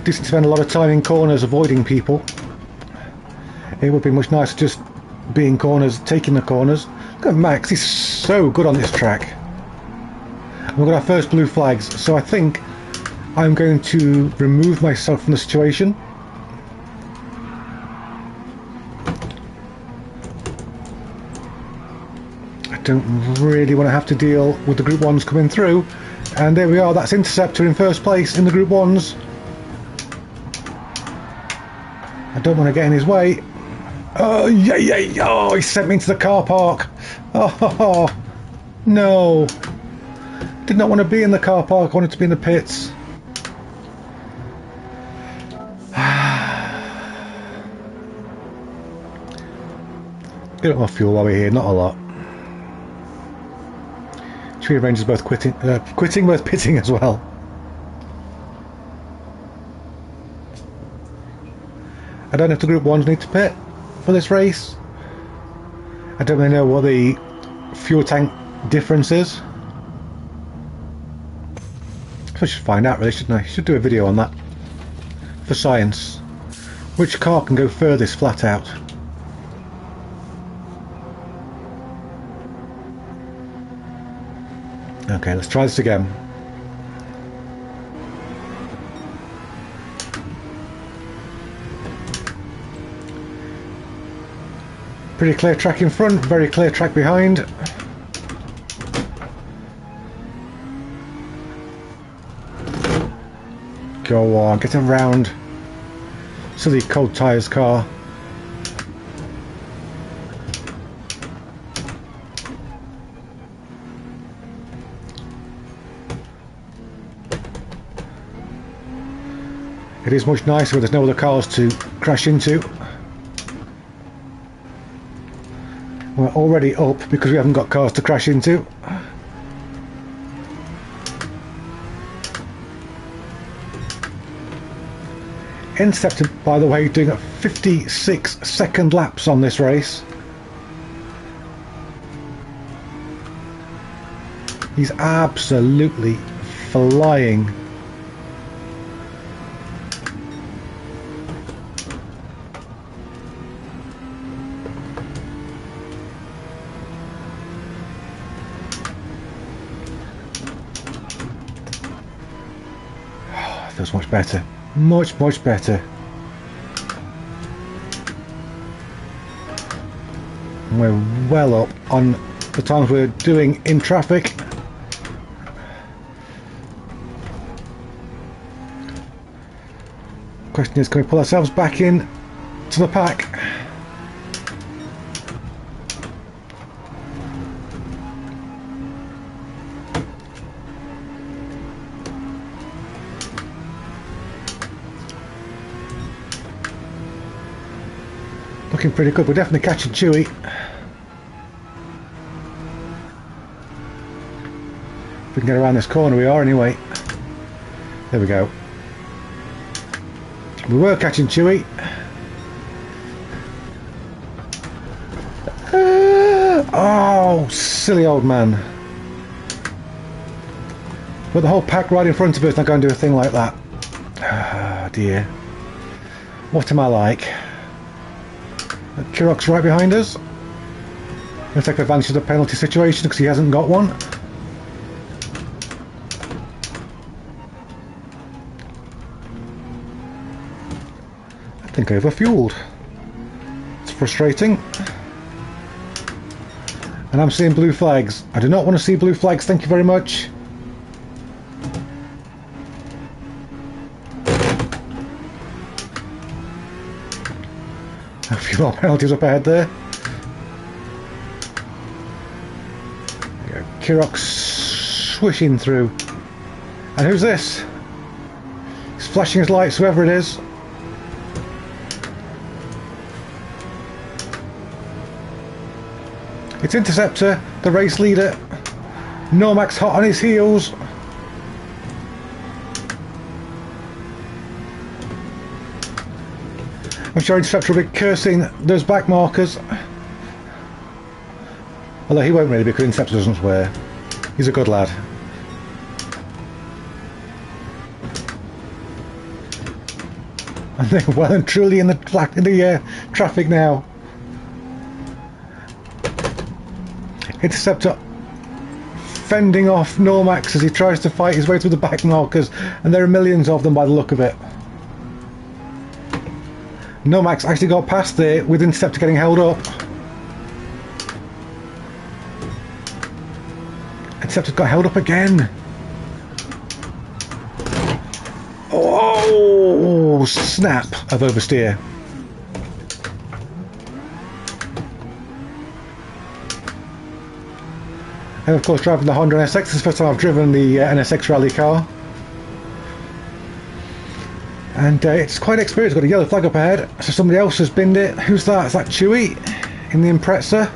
Decent to spend a lot of time in corners avoiding people. It would be much nicer just being corners, taking the corners. Look at Max, he's so good on this track. We've got our first blue flags, so I think I'm going to remove myself from the situation. I don't really want to have to deal with the Group 1s coming through. And there we are, that's Interceptor in first place in the Group 1s. I don't want to get in his way. Oh, yeah, oh, he sent me into the car park. Oh, no. Did not want to be in the car park, I wanted to be in the pits. Get up my fuel while we're here, not a lot. Tree Rangers both quitting, both pitting as well. I don't know if the Group 1s need to pit for this race. I don't really know what the fuel tank difference is. I should find out really, shouldn't I? Should do a video on that. for science. Which car can go furthest flat out? Okay, let's try this again. Pretty clear track in front, very clear track behind. Go on, get around. Silly cold tyres car. It is much nicer when there's no other cars to crash into. We're already up because we haven't got cars to crash into. Interceptor, by the way, doing 56-second laps on this race. He's absolutely flying. Feels much better. Much better. We're well up on the times we're doing in traffic. Question is, can we pull ourselves back in to the pack? Looking pretty good. We're definitely catching Chewy. If we can get around this corner, we are anyway. There we go. We were catching Chewy. Oh, silly old man. But the whole pack right in front of us, not going to do a thing like that. Ah, dear. What am I like? Kirok's right behind us. He'll take advantage of the penalty situation because he hasn't got one. I think I overfueled. It's frustrating. And I'm seeing blue flags. I do not want to see blue flags, thank you very much. A few more penalties up ahead there. Kirok swishing through. And who's this? He's flashing his lights, whoever it is. It's Interceptor, the race leader. Normax hot on his heels. I'm sure Interceptor will be cursing those back markers. Although he won't really, because Interceptor doesn't swear. He's a good lad. And they're well and truly in the traffic now. Interceptor fending off Normax as he tries to fight his way through the back markers, and there are millions of them by the look of it. Normax actually got past there with Interceptor getting held up. Interceptor got held up again. Oh, snap of oversteer. And of course, driving the Honda NSX. This is the first time I've driven the NSX rally car. And it's quite experienced. Got a yellow flag up ahead, so somebody else has binned it. Who's that? Is that Chewy in the Impreza?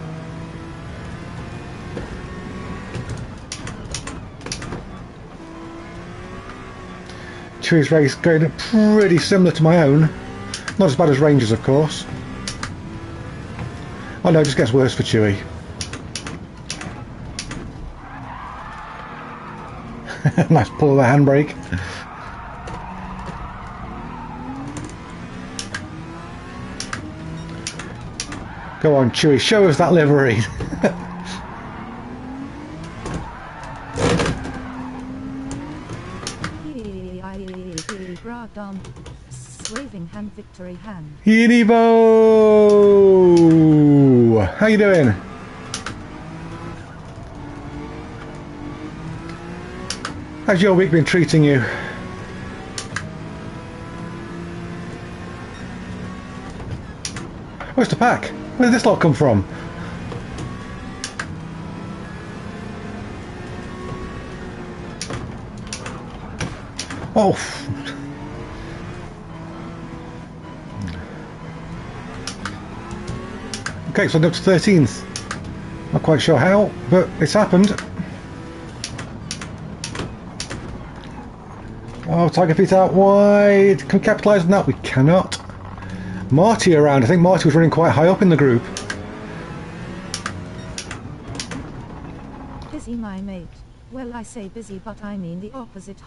Chewy's race going pretty similar to my own. Not as bad as Ranger's, of course. Oh no, it just gets worse for Chewy. Nice pull of the handbrake. Go on, Chewy, show us that livery. Waving hand, victory hand. Univo! How you doing? How's your week been treating you? Where's the pack? Where did this lot come from? Oh! Okay, so I'm up to 13th. Not quite sure how, but it's happened. Oh, Tiger Feet out wide. Can we capitalise on that? We cannot. Marty around. I think Marty was running quite high up in the group. Busy, my mate. Well, I say busy, but I mean the opposite.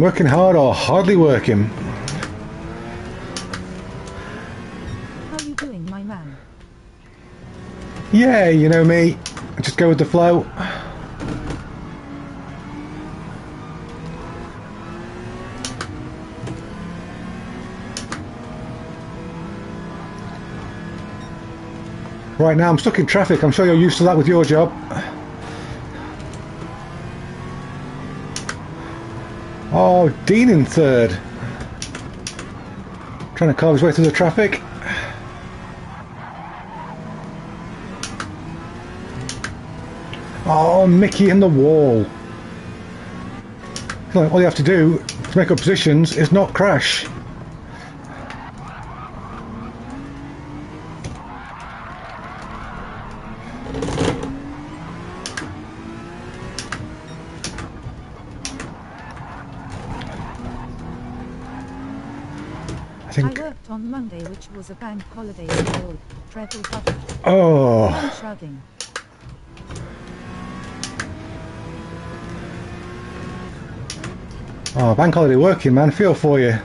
Working hard or hardly working. How you doing, my man? Yeah, you know me. Just go with the flow. Right now I'm stuck in traffic. I'm sure you're used to that with your job. Oh, Dean in third. Trying to carve his way through the traffic. Oh, Mickey in the wall. All you have to do to make up positions is not crash. I worked on Monday, which was a bank holiday, so treble button. Oh. I'm shrugging. Oh, bank holiday working, man. Feel for you.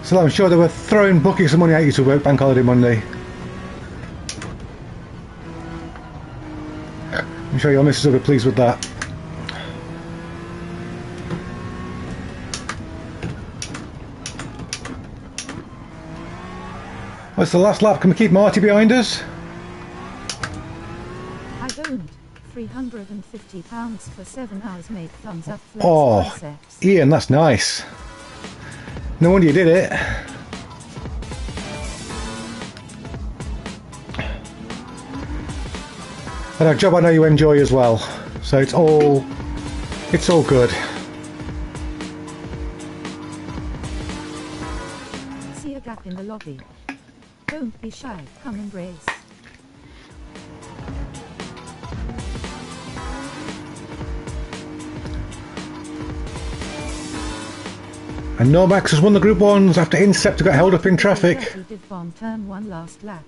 So I'm sure they were throwing buckets of money at you to work bank holiday Monday. I'm sure your missus will be pleased with that. What's the last lap? Can we keep Marty behind us? I don't. £350 for 7 hours, mate. Thumbs up. Flex Oh, triceps. Ian, that's nice. No wonder you did it. And a job I know you enjoy as well, so it's all good. See a gap in the lobby. Don't be shy, come and race. And Normax has won the Group 1s after Inceptor got held up in traffic. Did bomb turn 1 last lap.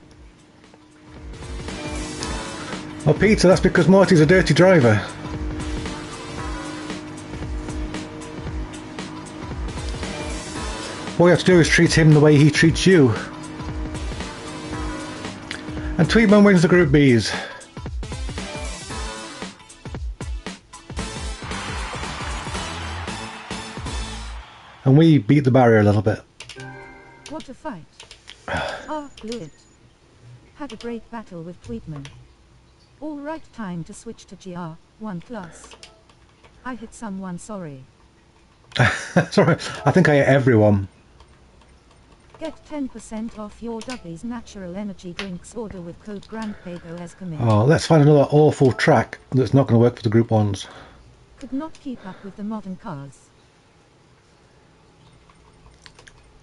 Well, Peter, that's because Marty's a dirty driver. All you have to do is treat him the way he treats you. And Tweedman wins the Group Bs. And we beat the barrier a little bit. What a fight. Blew it. Had a great battle with Tweedman. All right, time to switch to GR1 class. I hit someone, sorry. Sorry, I think I hit everyone. Get 10% off your Dubby's natural energy drinks order with code GRANDPAGO as commit. Oh, let's find another awful track that's not going to work for the Group 1s. Could not keep up with the modern cars.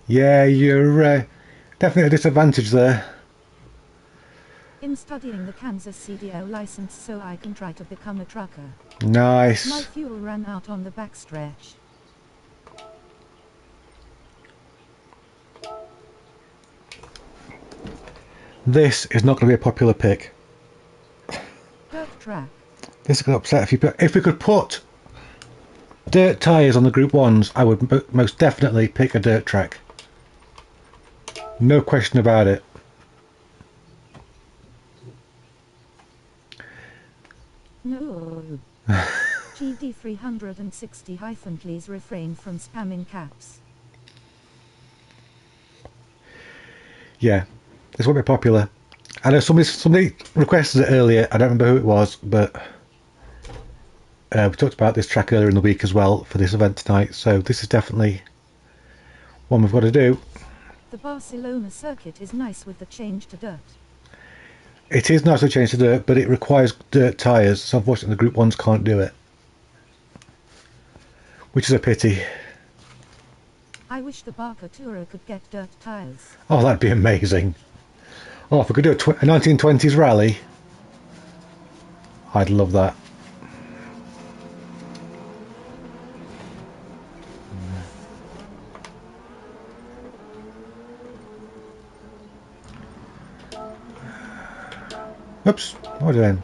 Yeah, you're definitely at a disadvantage there. In studying the Kansas CDL license so I can try to become a trucker. Nice. My fuel ran out on the backstretch. This is not going to be a popular pick. Dirt track. This is going to upset if we could put dirt tyres on the Group 1s, I would most definitely pick a dirt track. No question about it. No. GD360 please refrain from spamming caps. Yeah, this won't be popular. I know somebody requested it earlier. I don't remember who it was, but we talked about this track earlier in the week as well for this event tonight. So this is definitely one we've got to do. The Barcelona circuit is nice with the change to dirt. It is nice to change to dirt, but it requires dirt tyres, so unfortunately the Group 1s can't do it. Which is a pity. I wish the Barca Tourer could get dirt tyres. Oh, that'd be amazing. Oh, if we could do a 1920s rally, I'd love that. Oops, what am I doing?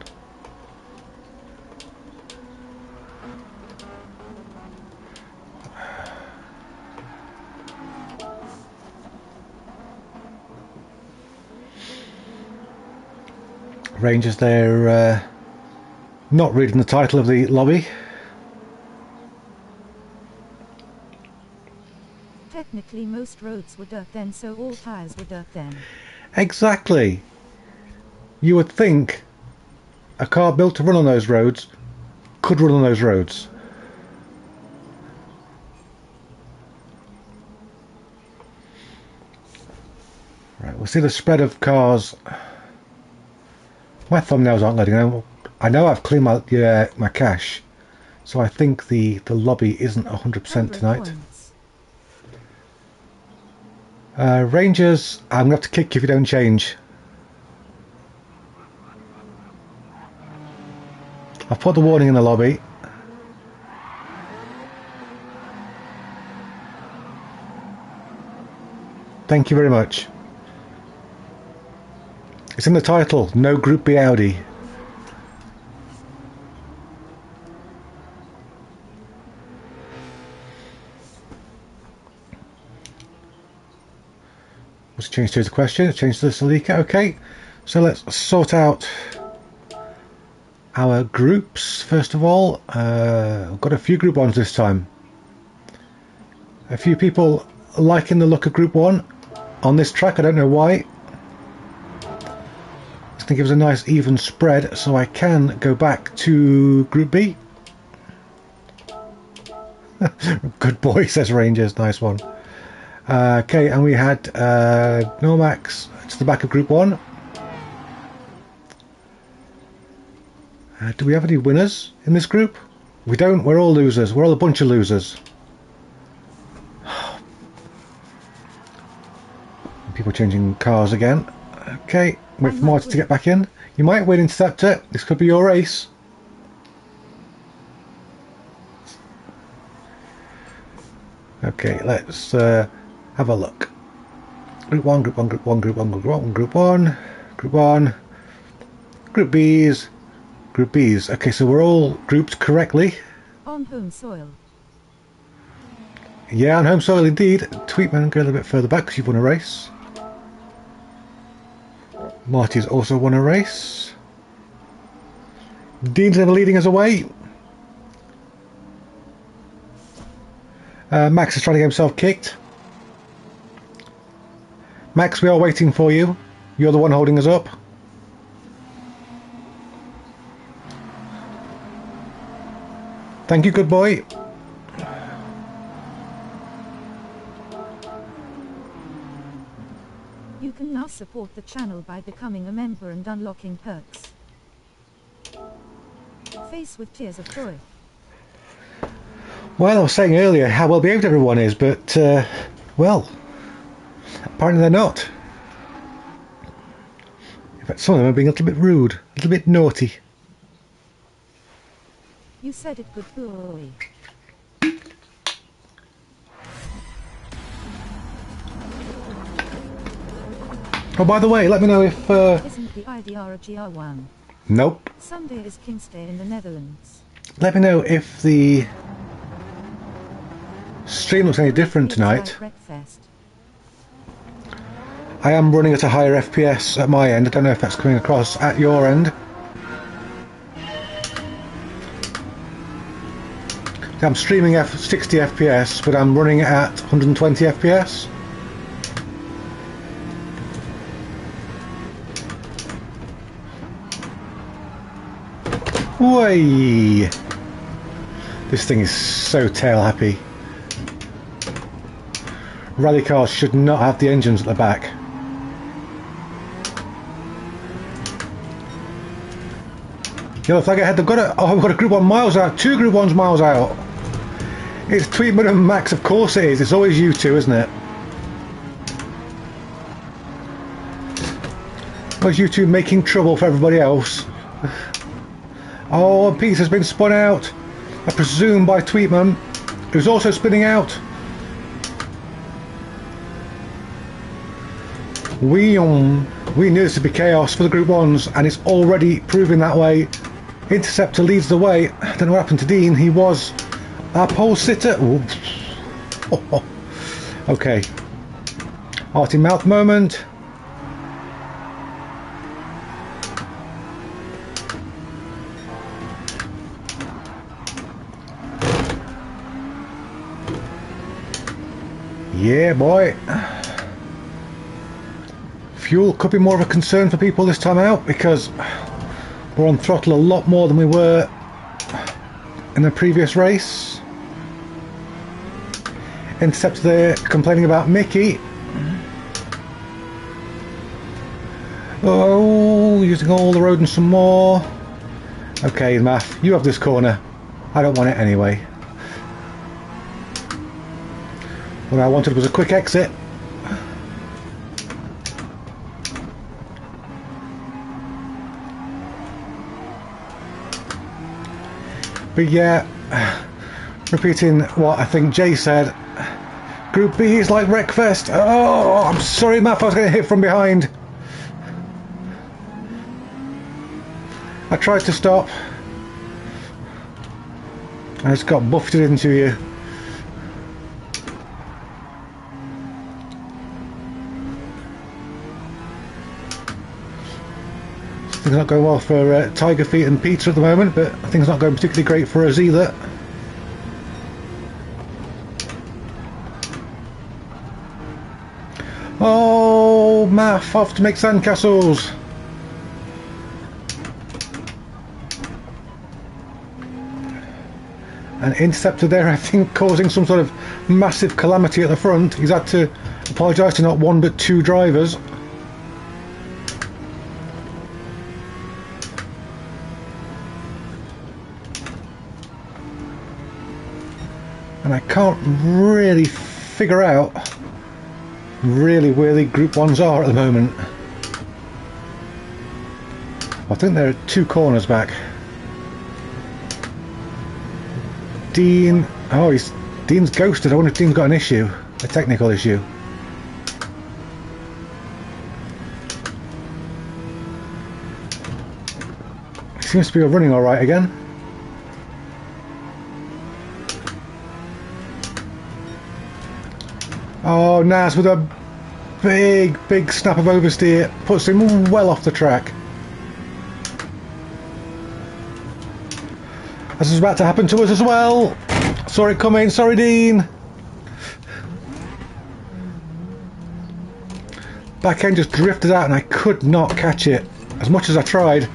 Rangers, they're not reading the title of the lobby. Technically most roads were dirt then, so all tyres were dirt then. Exactly. You would think a car built to run on those roads could run on those roads. Right, we'll see the spread of cars. My thumbnails aren't loading. I know I've cleaned my cache, so I think the lobby isn't 100% tonight. Rangers, I'm going to have to kick you if you don't change. I've put the warning in the lobby. Thank you very much. It's in the title, no Group B Audi. Let's change to the question, change to the Celica, okay. So let's sort out our groups first of all. I've got a few Group 1s this time. A few people liking the look of Group 1 on this track, I don't know why. It's going to give us a nice even spread so I can go back to Group B. Good boy, says Rangers, nice one. Okay, and we had Normax to the back of Group 1. Do we have any winners in this group? We don't, we're all losers. We're all a bunch of losers. People changing cars again. Okay, wait for Marty to get back in. You might win, Interceptor. This could be your race. Okay, let's have a look. Group 1, Group 1, Group 1, Group 1, Group 1, Group 1, Group 1, Group B's, Group B's. Okay, so we're all grouped correctly. On home soil. Yeah, on home soil indeed. Tweetman, go a little bit further back because you've won a race. Marty's also won a race. Dean's never leading us away. Max is trying to get himself kicked. Max, we are waiting for you. You're the one holding us up. Thank you, good boy. You can now support the channel by becoming a member and unlocking perks. Face with tears of joy. Well, I was saying earlier how well behaved everyone is, but, well, apparently they're not. In fact, some of them are being a little bit rude, a little bit naughty. You said it, good boy. Oh, by the way, let me know if... Isn't the IDR a GR1? Nope. Sunday is King's Day in the Netherlands. Let me know if the stream looks any different It's tonight. like Wreckfest. I am running at a higher FPS at my end. I don't know if that's coming across at your end. I'm streaming 60 FPS, but I'm running at 120 FPS. Way! This thing is so tail happy. Rally cars should not have the engines at the back. Yellow flag ahead. They've got a. Oh, we've got a Group 1 miles out. 2 Group 1s miles out. It's Tweetman and Max. Of course it is. It's always you two, isn't it? Always you two making trouble for everybody else. Oh, a piece has been spun out. I presume by Tweetman, who's also spinning out. We knew this would be chaos for the Group 1s, and it's already proving that way. Interceptor leads the way. I don't know what happened to Dean. He was our pole sitter. Okay. Heart in mouth moment. Yeah, boy. Fuel could be more of a concern for people this time out because we're on throttle a lot more than we were in the previous race. Interceptor there complaining about Mickey. Oh, using all the road and some more. Okay, Math, you have this corner. I don't want it anyway. What I wanted was a quick exit. But yeah, repeating what I think Jay said, Group B is like Wreckfest. Oh, I'm sorry, Matt, I was getting hit from behind. I tried to stop. I just got buffeted into you. Things not going well for Tiger Feet and Peter at the moment, but things not going particularly great for us either. Oh, Math off to make sandcastles. An interceptor there, I think, causing some sort of massive calamity at the front. He's had to apologise to not one but two drivers. And I can't really figure out really where the Group 1s are at the moment. I think there are two corners back. Dean, oh, Dean's ghosted. I wonder if Dean's got an issue, a technical issue. He seems to be running all right again. Oh, Naz with a big snap of oversteer puts him well off the track. This is about to happen to us as well. Saw it coming. Sorry, Dean. Back end just drifted out and I could not catch it as much as I tried.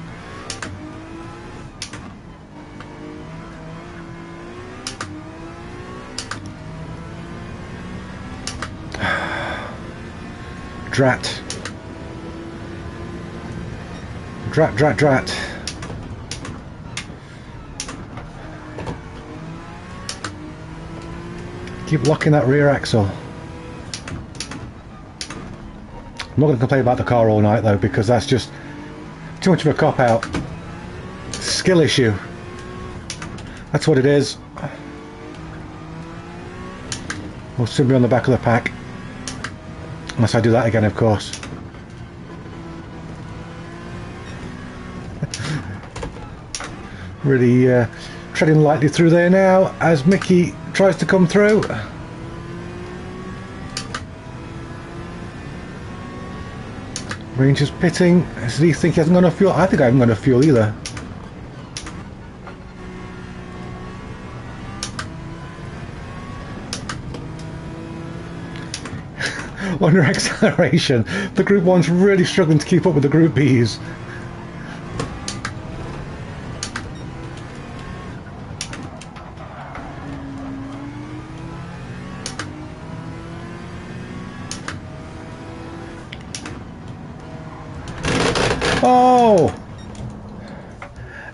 Drat. Drat. Keep locking that rear axle. I'm not going to complain about the car all night though, because that's just too much of a cop-out. Skill issue. That's what it is. We'll soon be on the back of the pack. Unless I do that again, of course. Really treading lightly through there now as Mickey tries to come through. Ranger's pitting. Does he think he hasn't got enough fuel? I think I haven't got enough fuel either. Under acceleration, the Group 1's really struggling to keep up with the Group B's. Oh!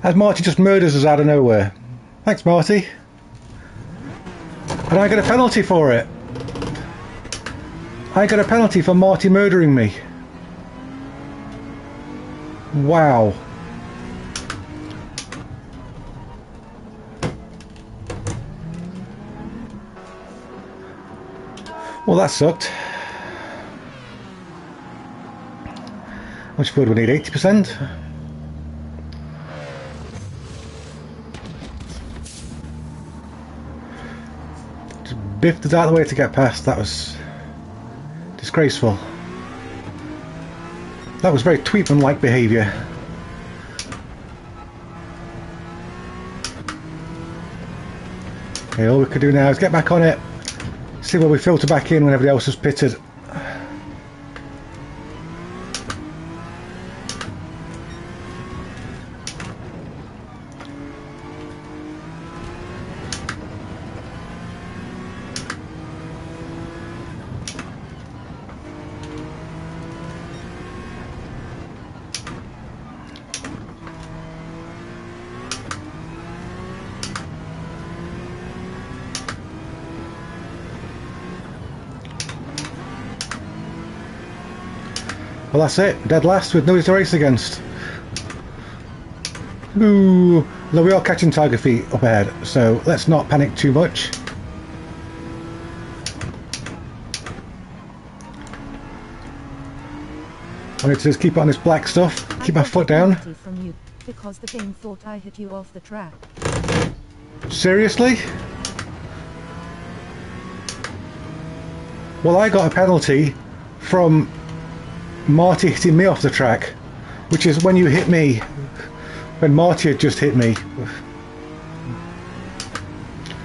As Marty just murders us out of nowhere. Thanks, Marty. And I get a penalty for it. I got a penalty for Marty murdering me. Wow. Well, that sucked. How much food do we need? 80%? Just biffed us out of the way to get past. That was disgraceful. That was very Tweetman-like behaviour. Okay, all we could do now is get back on it, see where we filter back in when everybody else has pitted. Well, that's it. Dead last with nobody to race against. Ooh, though we are catching tiger feet up ahead, so let's not panic too much. I need to just keep on this black stuff, keep my foot down. From you because the game thought I hit you off the track. Seriously? Well, I got a penalty from Marty hitting me off the track, which is when you hit me, when Marty had just hit me.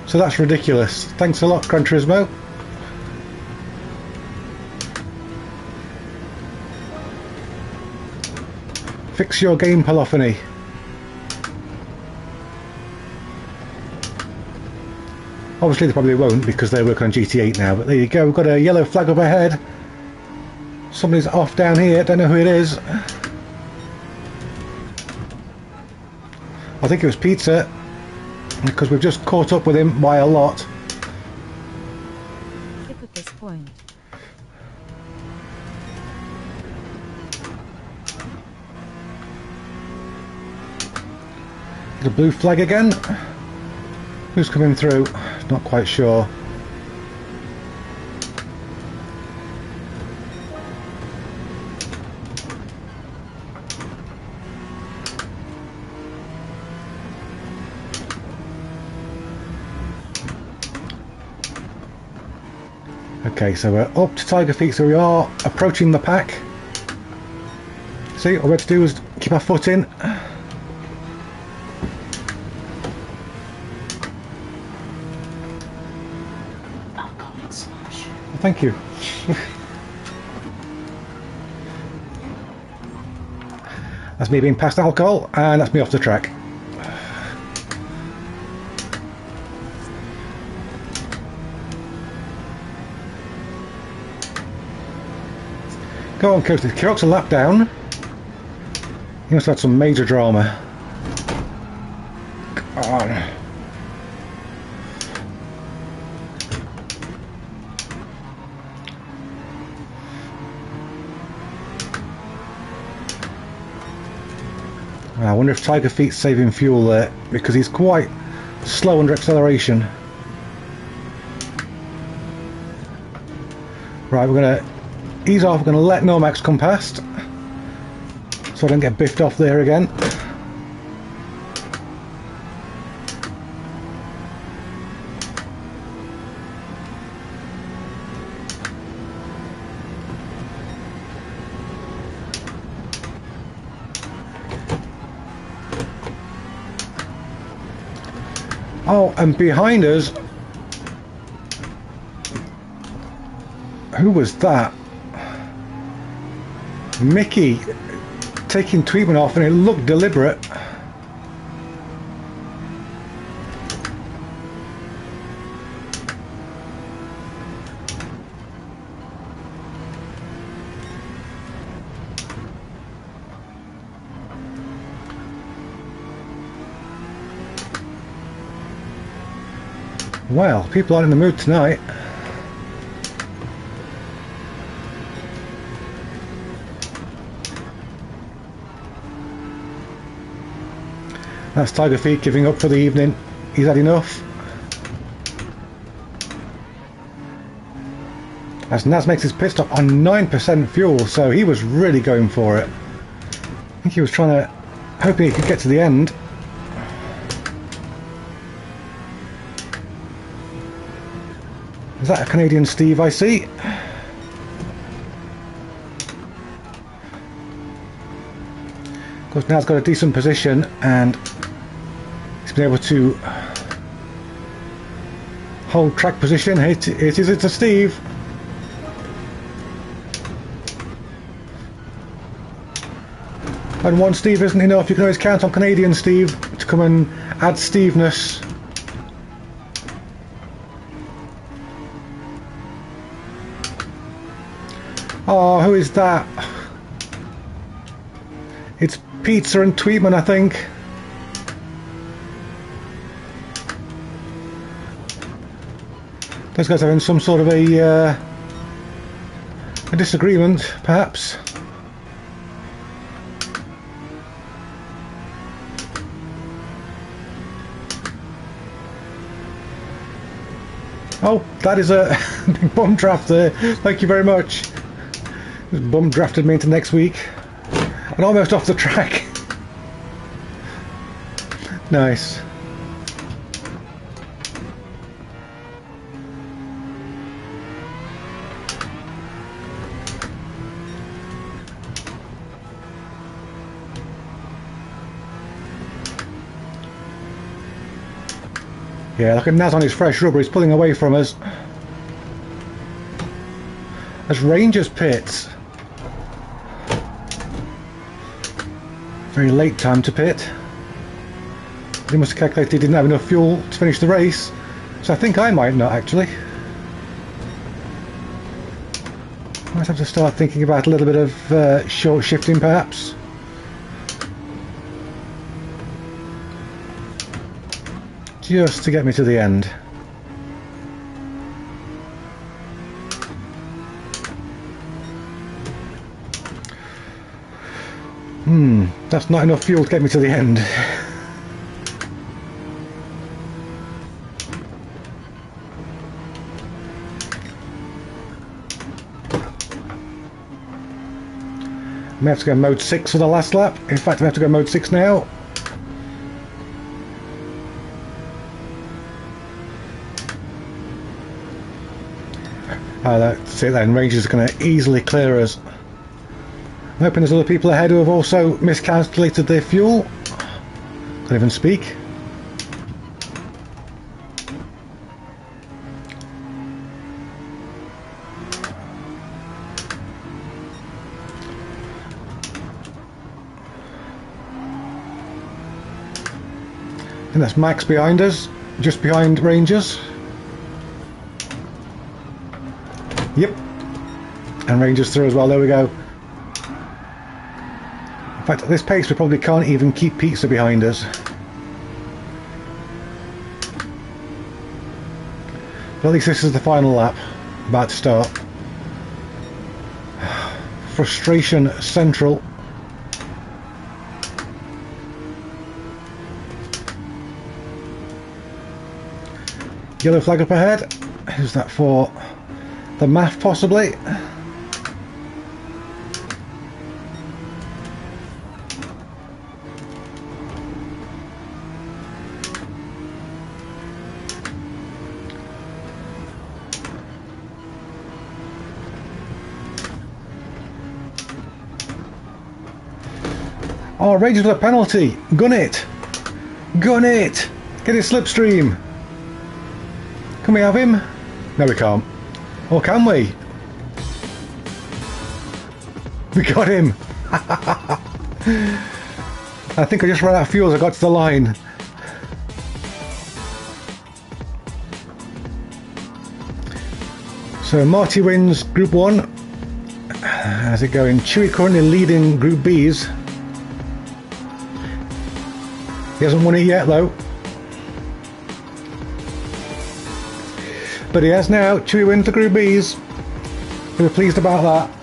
So that's ridiculous. Thanks a lot, Gran Turismo. Fix your game, Polyphony. Obviously they probably won't because they're working on GT8 now, but there you go, we've got a yellow flag up ahead. Somebody's off down here, don't know who it is. I think it was Pizza, because we've just caught up with him by a lot. Kick at this point. The blue flag again. Who's coming through? Not quite sure. Okay, so we're up to Tiger Feet, so we are approaching the pack. See, all we have to do is keep our foot in. Thank you. That's me being past alcohol, and that's me off the track. Go on, Coach. Kirk's a lap down. He must have had some major drama. Come on. I wonder if Tiger Feet's saving fuel there, because he's quite slow under acceleration. Right, we're going to ease off, we're going to let Nomax come past, so I don't get biffed off there again. Oh, and behind us, who was that? Mickey taking Tweetman off, and it looked deliberate. Well, people aren't in the mood tonight. That's Tiger Feet giving up for the evening. He's had enough. As Naz makes his pit stop on 9% fuel, so he was really going for it. I think he was trying to, hoping he could get to the end. Is that a Canadian Steve I see? Of course, Naz's got a decent position and he's been able to hold track position. It's a Steve. And one Steve isn't enough. You can always count on Canadian Steve to come and add Steveness. Oh, who is that? It's Pizza and Tweetman, I think. Those guys are having some sort of a disagreement, perhaps. Oh, that is a big bum draft there. Thank you very much. Bum drafted me into next week. And almost off the track. Nice. Yeah, look at Naz on his fresh rubber. He's pulling away from us. As Rangers pits. Very late time to pit. They must have calculated he didn't have enough fuel to finish the race. So I think I might not actually. Might have to start thinking about a little bit of short shifting perhaps. Just to get me to the end. That's not enough fuel to get me to the end. I may have to go mode 6 for the last lap. In fact, I have to go mode 6 now. Oh, that's it then. Rangers are going to easily clear us. I'm hoping there's other people ahead who have also miscalculated their fuel. Can't even speak. And that's Max behind us, just behind Rangers. Yep. And Rangers through as well, there we go. In fact, at this pace we probably can't even keep Pizza behind us. But at least this is the final lap, about to start. Frustration central. Yellow flag up ahead. Who's that for? The MAF possibly? Oh, Rangers with a penalty. Gun it. Gun it. Get his slipstream. Can we have him? No, we can't. Or can we? We got him. I think I just ran out of fuel as I got to the line. So Marty wins Group 1. How's it going? Chewy currently leading Group B's. He hasn't won it yet though. But he has now. Chewy wins the Group B's. We're pleased about that.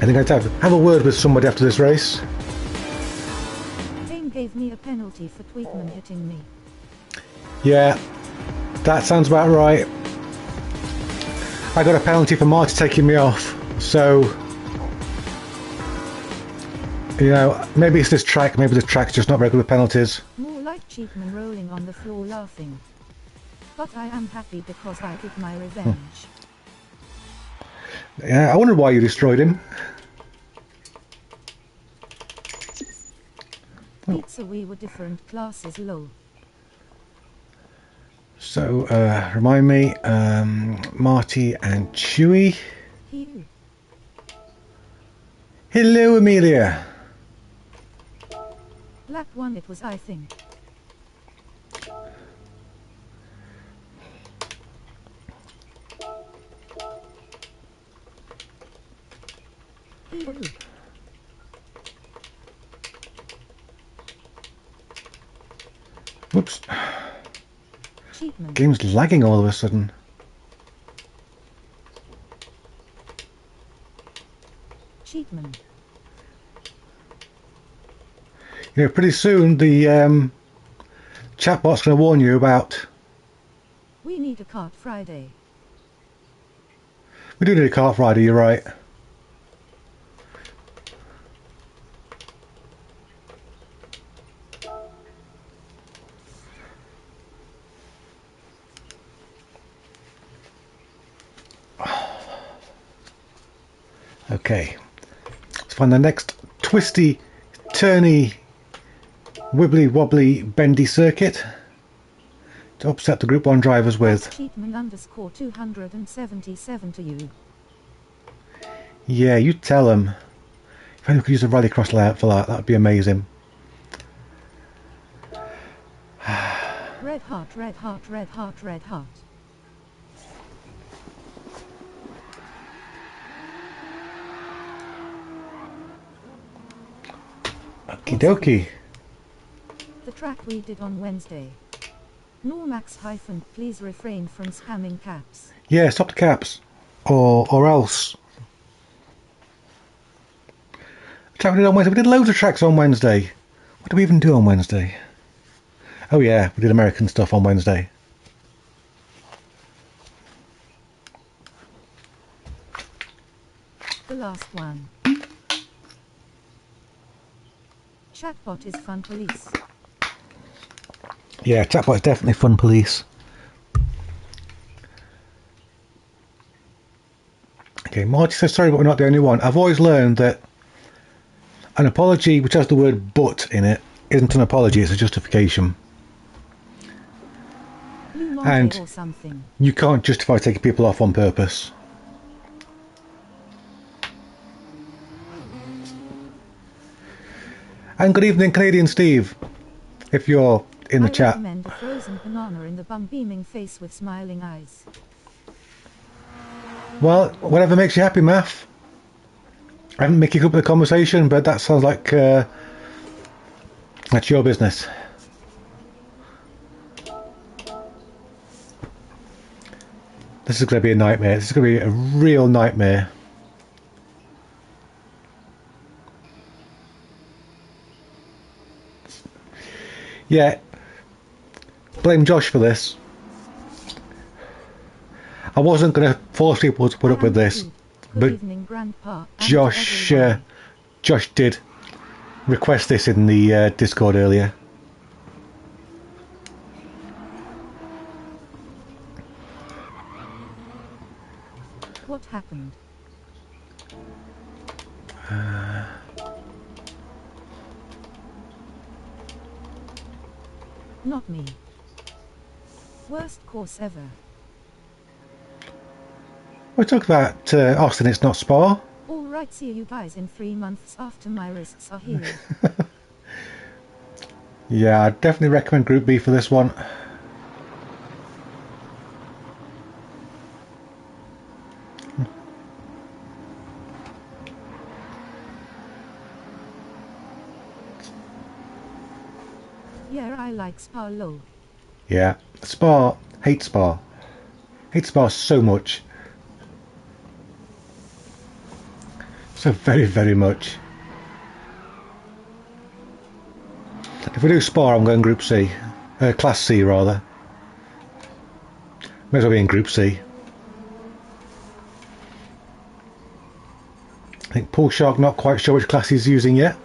I think I'd have a word with somebody after this race. Dane gave me a penalty for Tweetman hitting me. Yeah, that sounds about right. I got a penalty for Marty taking me off, so you know, maybe it's this track, maybe the track's just not very good with penalties. More like Cheatman rolling on the floor laughing. But I am happy because I get my revenge. Yeah, I wondered why you destroyed him. Pizza, we were different classes, low. So, remind me, Marty and Chewy. He. Hello, Amelia. Black one it was, I think. He. Whoops. Cheatman. Game's lagging all of a sudden. Cheatman. You know, pretty soon the chatbot's going to warn you about... We need a cart Friday. We do need a car Friday, you're right. Okay, let's find the next twisty, turny, wibbly wobbly, bendy circuit to upset the Group 1 drivers with. Cheatman underscore 277 to you. Yeah, you tell them. If anyone could use a rallycross layout for that, that'd be amazing. Red heart, red heart, red heart, red heart. Okie dokie. The track we did on Wednesday. Normax hyphen, please refrain from spamming caps. Yeah, stop the caps. Or else. The track we did on Wednesday. We did loads of tracks on Wednesday. What did we even do on Wednesday? Oh yeah, we did American stuff on Wednesday. The last one. Chatbot is fun police. Yeah, chatbot is definitely fun police. Okay, Marty says sorry, but we're not the only one. I've always learned that an apology which has the word "but" in it isn't an apology; it's a justification. And or something. You can't justify taking people off on purpose. And good evening, Canadian Steve, if you're in the chat. I recommend a frozen banana in the bum, beaming face with smiling eyes. Well, whatever makes you happy, Math. I haven't making up the conversation, but that sounds like that's your business. This is going to be a nightmare. This is going to be a real nightmare. Yeah, blame Josh for this. I wasn't going to force people to put up with this, but Josh did request this in the Discord earlier. What happened? Not me. Worst course ever. We talk about Austin, it's not Spa. Alright, see you guys in 3 months after my wrists are healed. Yeah, I'd definitely recommend Group B for this one. Yeah, I like Spa low. Yeah, Spa, hate Spa. Hate Spa so much. So very, very much. If we do Spa, I'm going Group C. Class C, rather. May as well be in Group C. I think Pool Shark not quite sure which class he's using yet.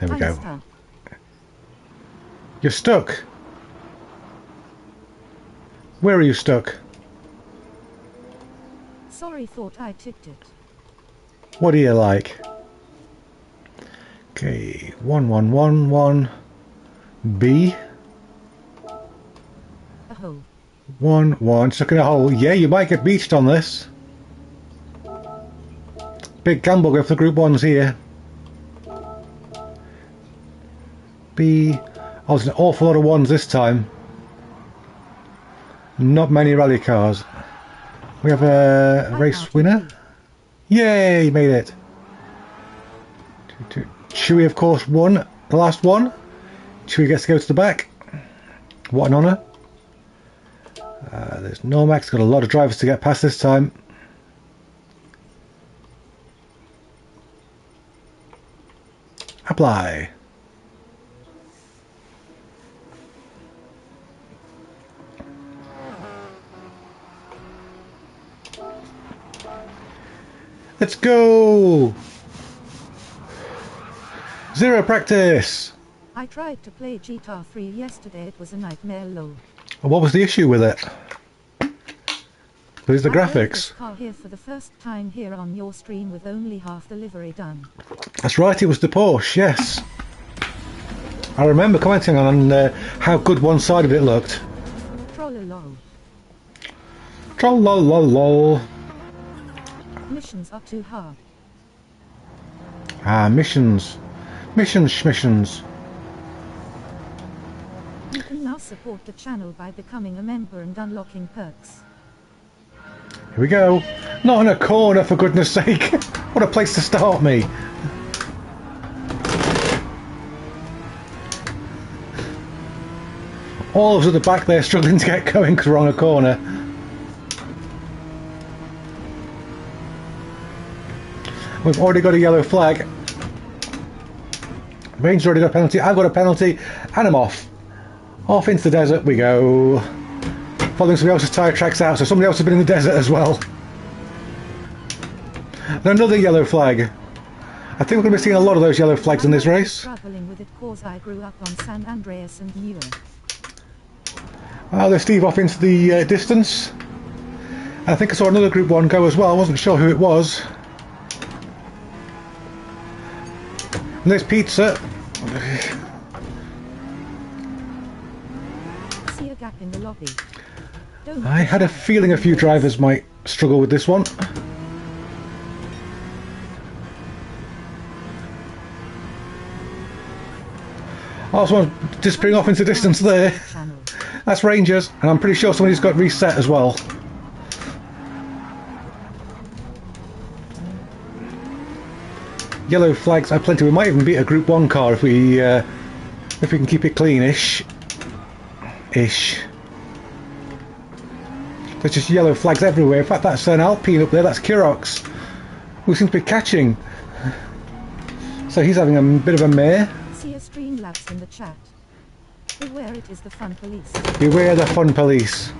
There we go. Stuck. You're stuck. Where are you stuck? Sorry, thought I ticked it. What do you like? Okay, 1111 B. A hole. 1 stuck in a hole. Yeah, you might get beached on this. Big gamble go for the Group 1s here. B. Oh, there's an awful lot of 1s this time. Not many rally cars. We have a race winner. Yay, made it. Chewie, of course, won the last one. Chewie gets to go to the back. What an honour. There's Normax, got a lot of drivers to get past this time. Apply. Let's go! Zero practice! I tried to play GT3 yesterday, it was a nightmare low. What was the issue with it? Was it the I drove graphics? this car here for the first time here on your stream with only half the livery done. That's right, it was the Porsche, yes. I remember commenting on how good one side of it looked. Trollolol. Trollolol. Missions are too hard. Ah, missions. Missions. You can now support the channel by becoming a member and unlocking perks. Here we go. Not in a corner, for goodness sake. What a place to start me. All of us at the back there struggling to get going because we're on a corner. We've already got a yellow flag. Ranger's already got a penalty. I've got a penalty. And I'm off. Off into the desert we go. Following somebody else's tyre tracks out, so somebody else has been in the desert as well. And another yellow flag. I think we're going to be seeing a lot of those yellow flags in this race. Struggling with it cause I grew up on San Andreas and Newer. There's Steve off into the distance. I think I saw another Group 1 go as well. I wasn't sure who it was. And there's Pizza. See a gap in the lobby. Don't I had a feeling a few drivers might struggle with this one. Oh, someone's disappearing off into the distance there. That's Rangers, and I'm pretty sure somebody's got reset as well. Yellow flags are plenty. We might even beat a Group 1 car if we can keep it clean-ish. There's just yellow flags everywhere. In fact, that's an Alpine up there. That's Kirox, who seems to be catching. So he's having a bit of a mare. See a Streamlabs in the chat. Beware, it is the fun police. Beware the fun police.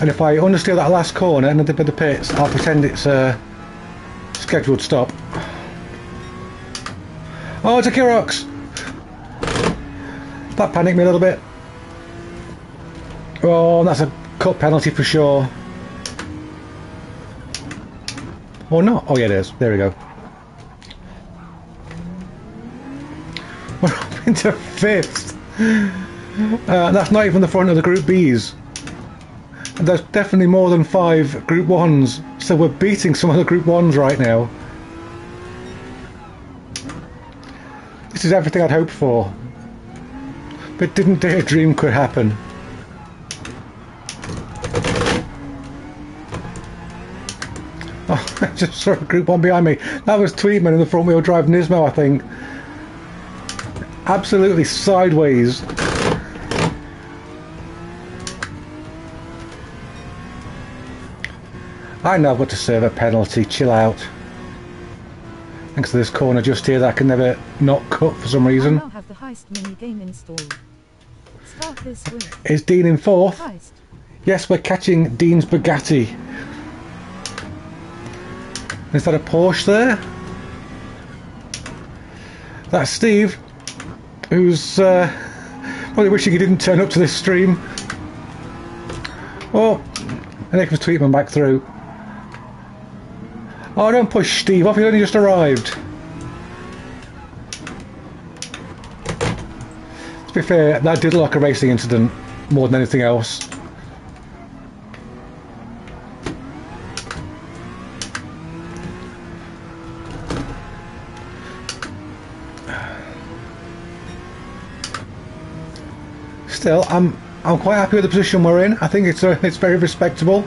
And if I understeer that last corner and dip of the pits, I'll pretend it's scheduled stop. Oh, it's a Kirox! That panicked me a little bit. Oh, that's a cut penalty for sure. Or not? Oh yeah, it is. There we go. We're up into 5th. That's not even the front of the Group Bs. And there's definitely more than 5 Group 1s. So we're beating some of the Group 1s right now. This is everything I'd hoped for. But didn't dare dream could happen. Oh, I just saw a Group 1 behind me. That was Tweedman in the front wheel drive Nismo, I think. Absolutely sideways. I know I've got to serve a penalty. Chill out. Thanks to this corner just here that I can never not cut for some reason. I now have the Heist mini game installed. Start this with. Is Dean in 4th? Heist. Yes, we're catching Dean's Bugatti. Is that a Porsche there? That's Steve, who's probably wishing he didn't turn up to this stream. Oh, and here comes Tweetman back through. Oh, don't push Steve off, he only just arrived. To be fair, that did look like a racing incident more than anything else. Still, I'm quite happy with the position we're in. I think it's very respectable.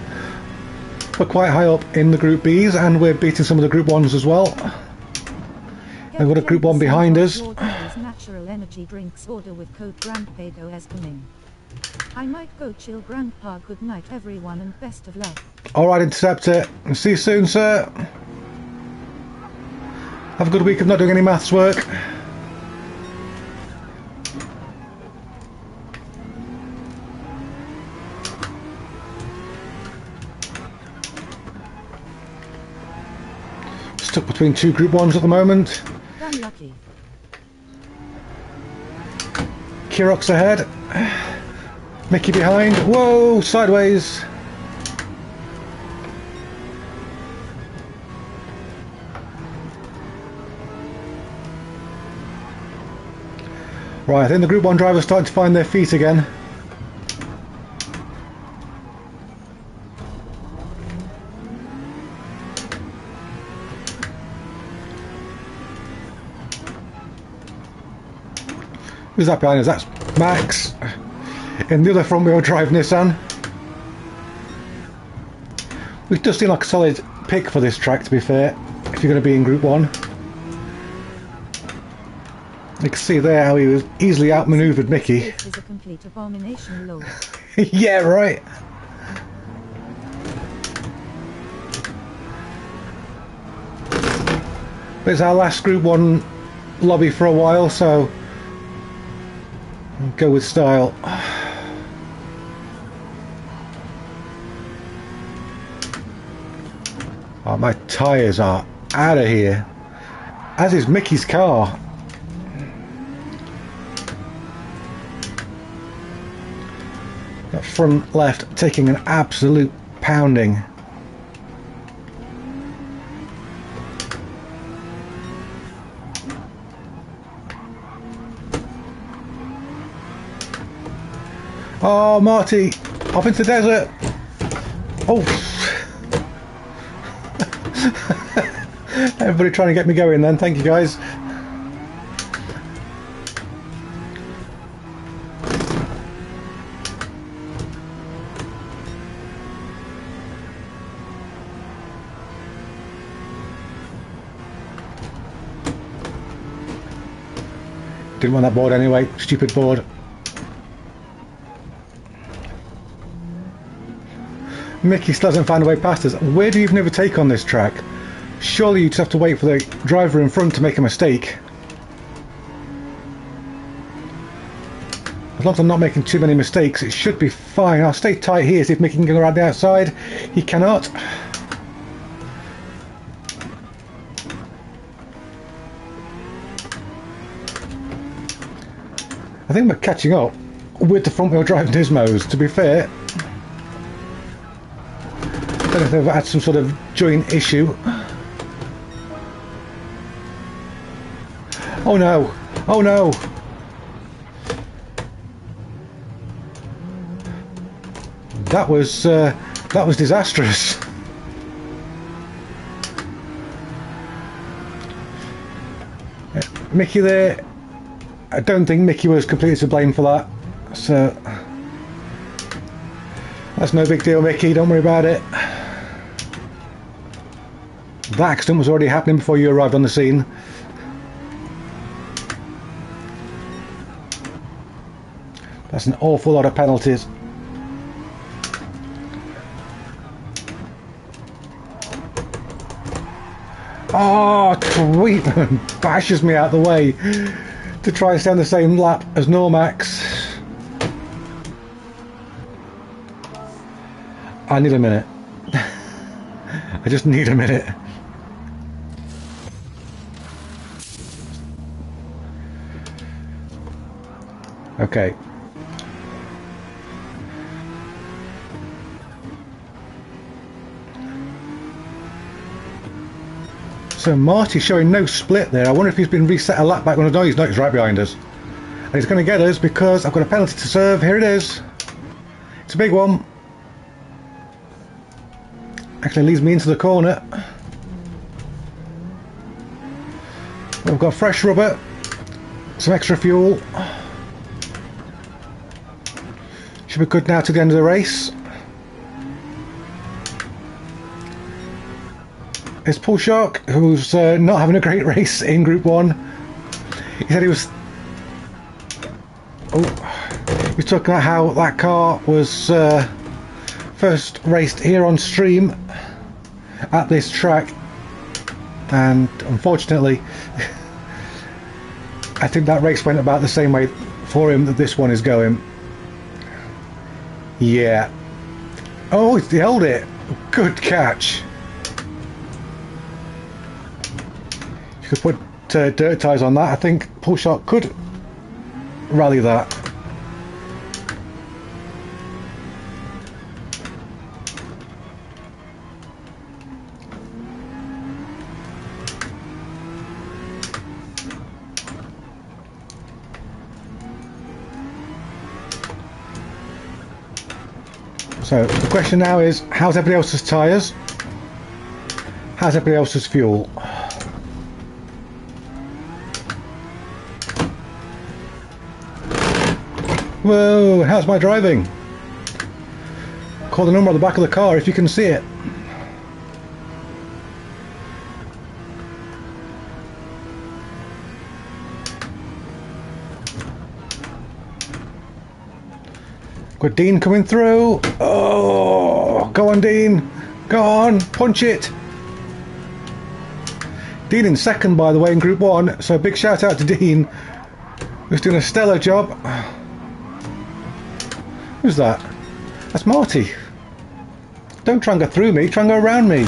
We're quite high up in the Group Bs, and we're beating some of the Group 1s as well. We've got a Group 1 behind us. Natural energy drinks order with code GrandPado as coming. I might go chill, Grandpa. Good night, everyone, and best of luck. All right, Interceptor. See you soon, sir. Have a good week of not doing any maths work. Stuck between 2 Group 1s at the moment. Unlucky. Kirox ahead. Mickey behind. Whoa, sideways. Right, I think the Group 1 drivers starting to find their feet again. Who's that behind us? That's Max in the other front wheel drive Nissan. We've just seen like a solid pick for this track, to be fair, if you're going to be in Group 1. You can see there how he was easily outmaneuvered Mickey. This is a complete abomination, Lord. Yeah, right. It's our last Group 1 lobby for a while, so go with style. Oh, my tyres are out of here. As is Mickey's car. That front left taking an absolute pounding. Oh, Marty, off into the desert. Oh. Everybody trying to get me going then, thank you guys. Didn't want that board anyway, stupid board. Mickey still hasn't found a way past us. Where do you even overtake on this track? Surely you just have to wait for the driver in front to make a mistake. As long as I'm not making too many mistakes, it should be fine. I'll stay tight here, see if Mickey can go around the outside. He cannot. I think we're catching up with the front wheel drive Nismos, to be fair. I don't know if they've had some sort of joint issue. Oh no! Oh no! That was disastrous. Mickey there, I don't think Mickey was completely to blame for that, so that's no big deal, Mickey, don't worry about it. That accident was already happening before you arrived on the scene. That's an awful lot of penalties. Oh, Tweetman bashes me out the way to try and stay on the same lap as Normax. I need a minute. I just need a minute. Okay. So Marty's showing no split there. I wonder if he's been reset a lap back. No, he's not. He's right behind us. And he's going to get us because I've got a penalty to serve. Here it is. It's a big one. Actually leads me into the corner. We've got fresh rubber. Some extra fuel. Should be good now to the end of the race. It's Paul Shark, who's not having a great race in Group 1. He said he was... Oh, he was talking about how that car was first raced here on stream at this track, and unfortunately I think that race went about the same way for him that this one is going. Yeah. Oh, he held it. Good catch. You could put dirt tyres on that. I think Paul Shark could rally that. So the question now is, how's everybody else's tyres? How's everybody else's fuel? Whoa, how's my driving? Call the number on the back of the car if you can see it. Got Dean coming through. Oh, go on Dean. Go on, punch it. Dean in second, by the way, in Group 1, so big shout out to Dean, who's doing a stellar job. Who's that? That's Marty. Don't try and go through me, try and go around me.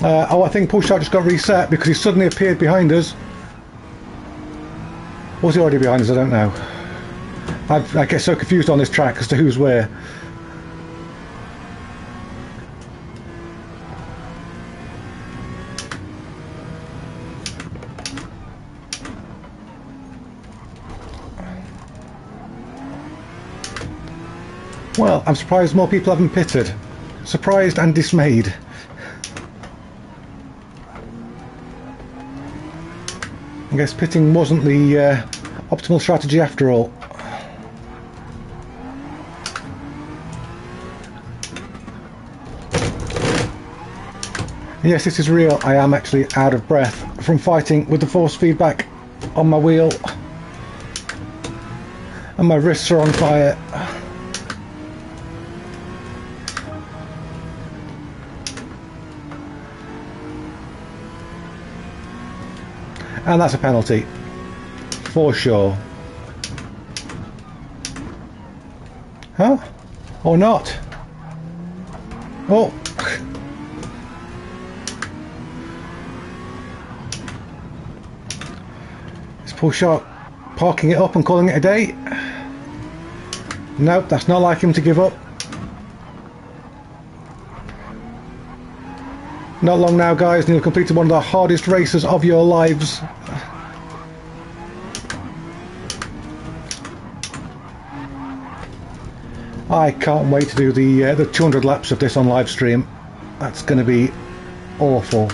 Oh, I think Paul Shark just got reset because he suddenly appeared behind us. Or was he already behind us? I don't know. I get so confused on this track as to who's where. Well, I'm surprised more people haven't pitted. Surprised and dismayed. I guess pitting wasn't the optimal strategy after all. Yes, this is real. I am actually out of breath from fighting with the force feedback on my wheel. And my wrists are on fire. And that's a penalty, for sure. Huh? Or not? Oh! Is Paul Sharp parking it up and calling it a day? Nope, that's not like him to give up. Not long now, guys, and you've completed one of the hardest races of your lives. I can't wait to do the 200 laps of this on live stream. That's going to be awful.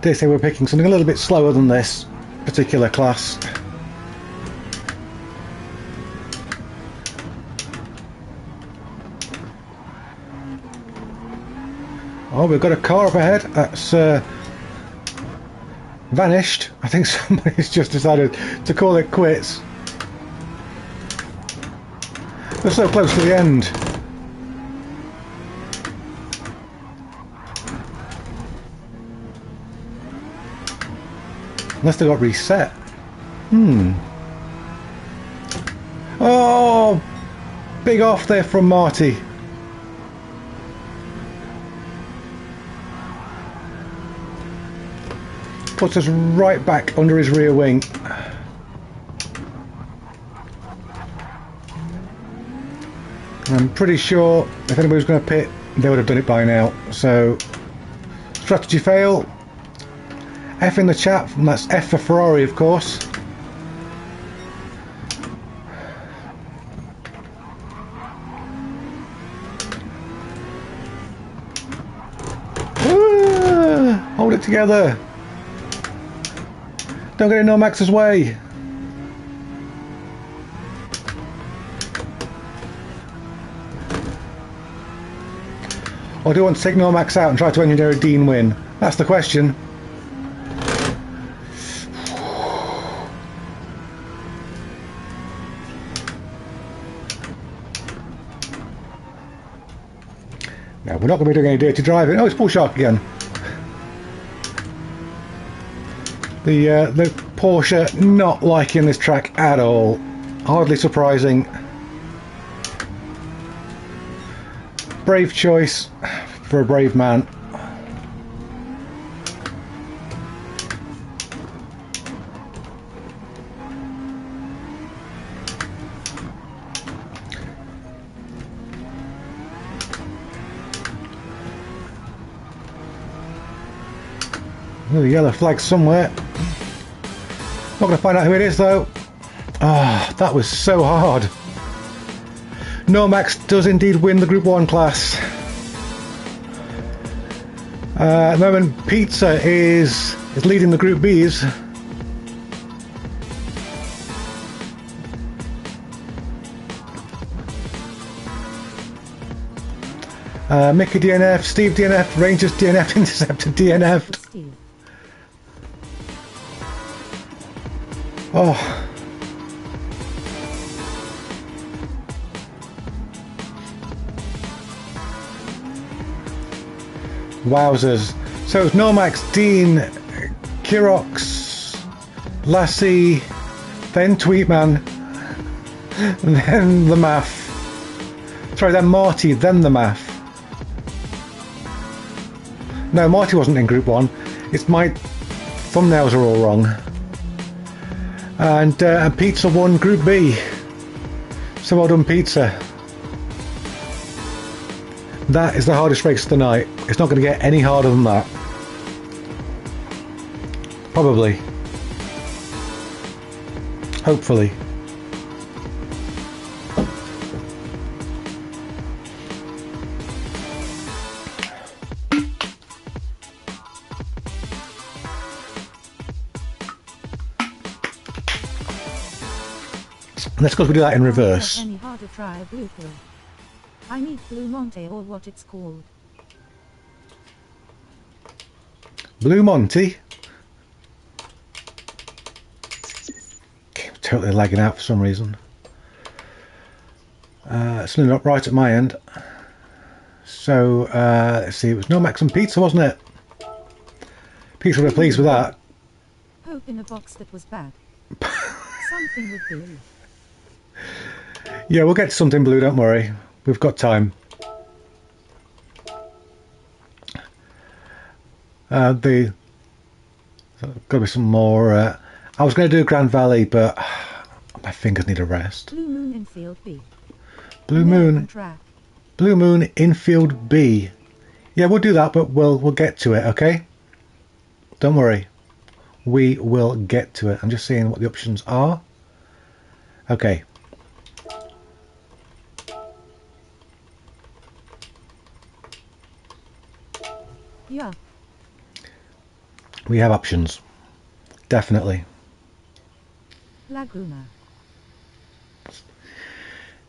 They say we're picking something a little bit slower than this particular class. Oh, we've got a car up ahead that's vanished. I think somebody's just decided to call it quits. We're so close to the end. Unless they got reset. Oh, big off there from Marty. Puts us right back under his rear wing. I'm pretty sure if anybody was going to pit, they would have done it by now. So, strategy fail. F in the chat, and that's F for Ferrari, of course. Hold it together. Don't get in Nomax's way. Or do you want to take Nomax out and try to engineer a Dean win? That's the question. No, we're not going to be doing any dirty driving. Oh, it's Paul Shark again. The Porsche not liking this track at all. Hardly surprising. Brave choice for a brave man. The yellow flag somewhere. Not going to find out who it is though. Ah, that was so hard. Nomax does indeed win the Group 1 class. At the moment, Pizza is leading the Group Bs. Mickey DNF, Steve DNF, Rangers DNF, Interceptor DNF. Oh. Wowzers. So it's Nomax, Dean, Kirox, Lassie, then Tweetman, then the Math. Sorry, then Marty, then the Math. No, Marty wasn't in Group 1. It's my thumbnails are all wrong. And Pizza won Group B. So well done, Pizza. That is the hardest race of the night. It's not going to get any harder than that. Probably. Hopefully. Let's go do that in reverse. Any harder, try a blue pill. I need Blue Monte or what it's called. Blue Monty. Okay, I'm totally lagging out for some reason. Something not right at my end. So, let's see, it was no Max and Pizza, wasn't it? Pizza were pleased with that. Hope in a box that was bad. Something with blue. Yeah, we'll get to something blue, don't worry. We've got time. There's got to be some more. I was going to do Grand Valley, but my fingers need a rest. Blue Moon Infield B. Blue American Moon. track. Blue Moon Infield B. Yeah, we'll do that, but we'll get to it, okay? Don't worry. We will get to it. I'm just seeing what the options are. Okay. Yeah. We have options. Definitely. Laguna.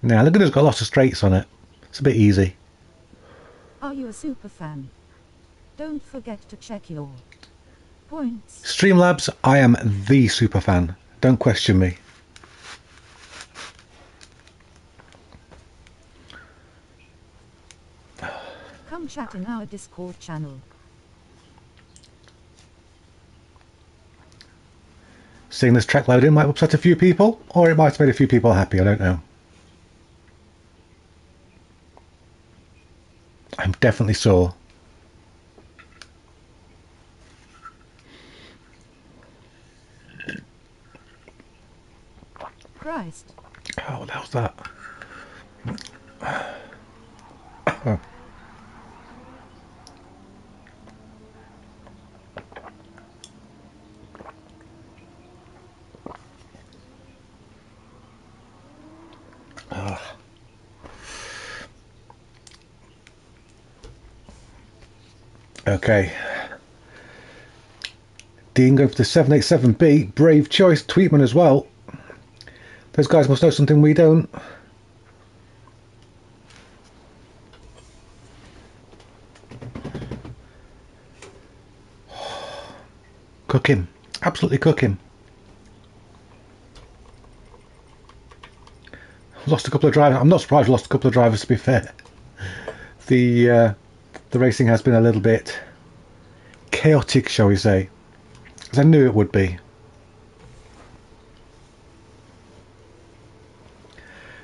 Now, Laguna's got lots of straights on it. It's a bit easy. Are you a super fan? Don't forget to check your points. Streamlabs, I am the super fan. Don't question me. Come chat in our Discord channel. Seeing this track loading might upset a few people, or it might have made a few people happy, I don't know. I'm definitely sore. Christ. Oh, what the hell's that? Oh. Okay. Dean going for the 787B. Brave choice. Tweetman as well. Those guys must know something we don't. Cook him. Absolutely cook him. Lost a couple of drivers. I'm not surprised we lost a couple of drivers, to be fair. The racing has been a little bit chaotic, shall we say. As I knew it would be.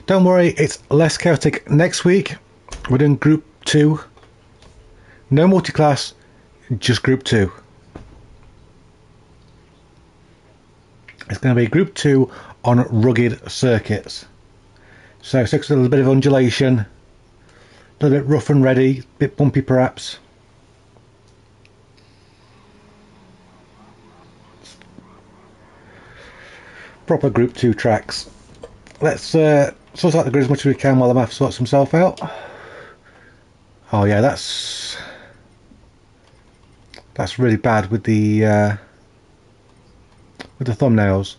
Don't worry, it's less chaotic next week. We're doing Group 2. No multi-class, just Group 2. It's going to be Group 2 on rugged circuits. So it's a little bit of undulation, a little bit rough and ready, a bit bumpy perhaps. Proper Group 2 tracks. Let's sort out the grid as much as we can while the math sorts himself out. Oh yeah, that's really bad with the thumbnails.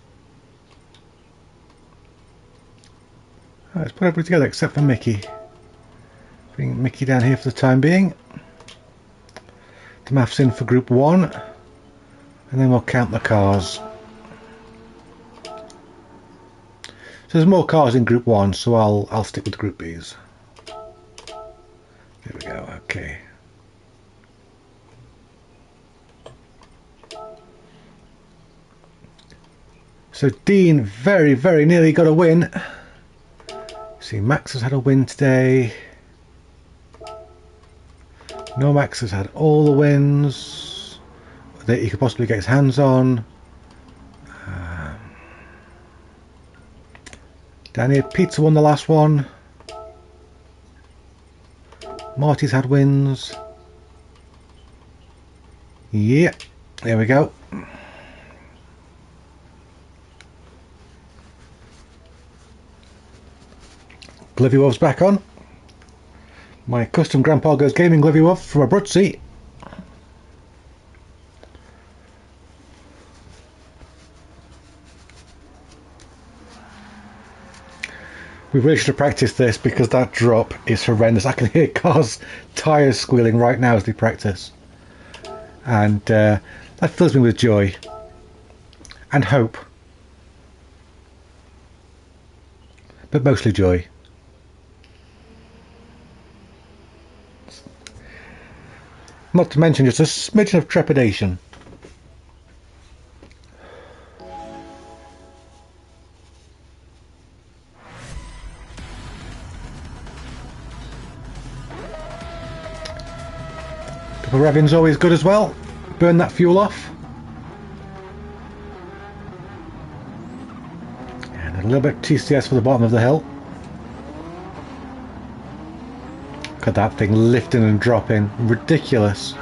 Right, let's put everybody together except for Mickey. Bring Mickey down here for the time being. The maths in for Group 1, and then we'll count the cars. So there's more cars in Group 1, so I'll stick with the Group Bs. There we go, okay. So Dean very, very nearly got a win. See, Max has had a win today. No, Max has had all the wins that he could possibly get his hands on. Down here, Pizza won the last one. Marty's had wins. Yeah, there we go. Gliviewov's back on. My custom Grandpa Goes Gaming Gliviewov from a Brutsy. We really should have practiced this because that drop is horrendous. I can hear cars' tyres squealing right now as they practice. And that fills me with joy and hope. But mostly joy. Not to mention just a smidgen of trepidation. Double revving's always good as well. Burn that fuel off. And a little bit of TCS for the bottom of the hill. Look at that thing lifting and dropping. Ridiculous.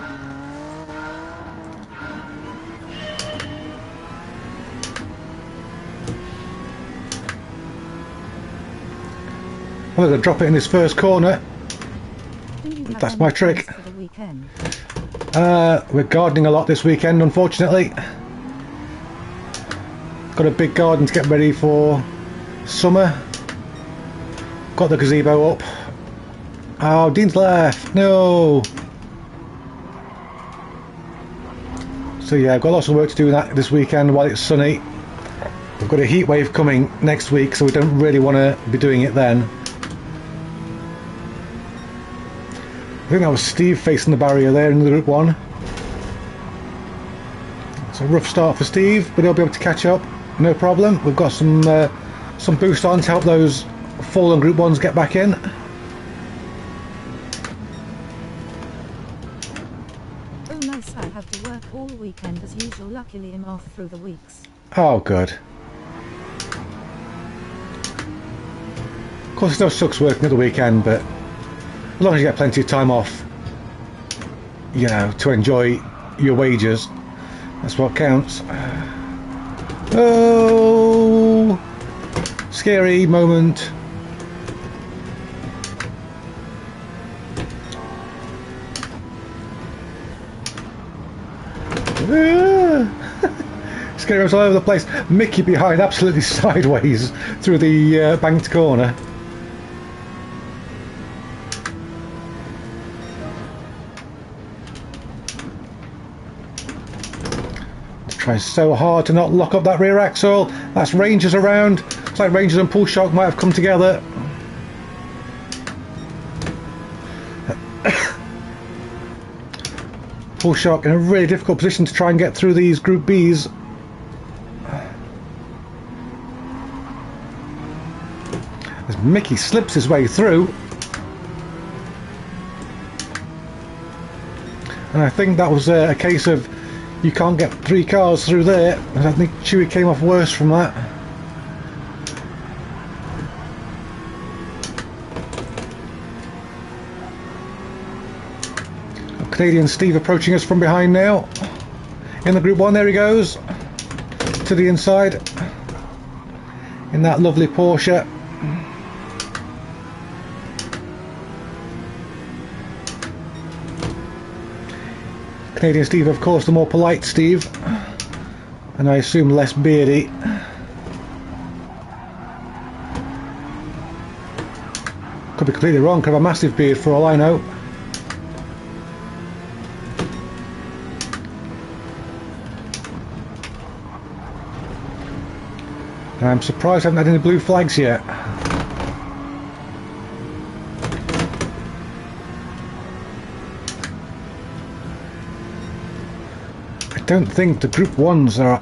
I'm going to drop it in this first corner. That's my trick. We're gardening a lot this weekend, unfortunately. Got a big garden to get ready for summer. Got the gazebo up. Oh, Dean's left. No. So yeah, I've got lots of work to do this weekend while it's sunny. We've got a heat wave coming next week, so we don't really want to be doing it then. I think that was Steve facing the barrier there in the Group 1. It's a rough start for Steve, but he'll be able to catch up, no problem. We've got some boost on to help those fallen Group 1s get back in. Oh nice, I have to work all weekend as usual, luckily I'm off through the weeks. Oh good. Of course it still sucks working at the weekend, but as long as you get plenty of time off, you know, to enjoy your wages, that's what counts. Oh, scary moment. Scary all over the place. Mickey behind, absolutely sideways through the banked corner. Trying so hard to not lock up that rear axle. That's Rangers around. It's like Rangers and Pull Shock might have come together. Pull Shock in a really difficult position to try and get through these Group Bs. As Mickey slips his way through. And I think that was a case of you can't get 3 cars through there. I think Chewy came off worse from that. Canadian Steve approaching us from behind now. In the Group 1, there he goes. To the inside. In that lovely Porsche. Canadian Steve, of course, the more polite Steve, and I assume less beardy. Could be completely wrong, could have a massive beard for all I know. And I'm surprised I haven't had any blue flags yet. I don't think the Group 1s are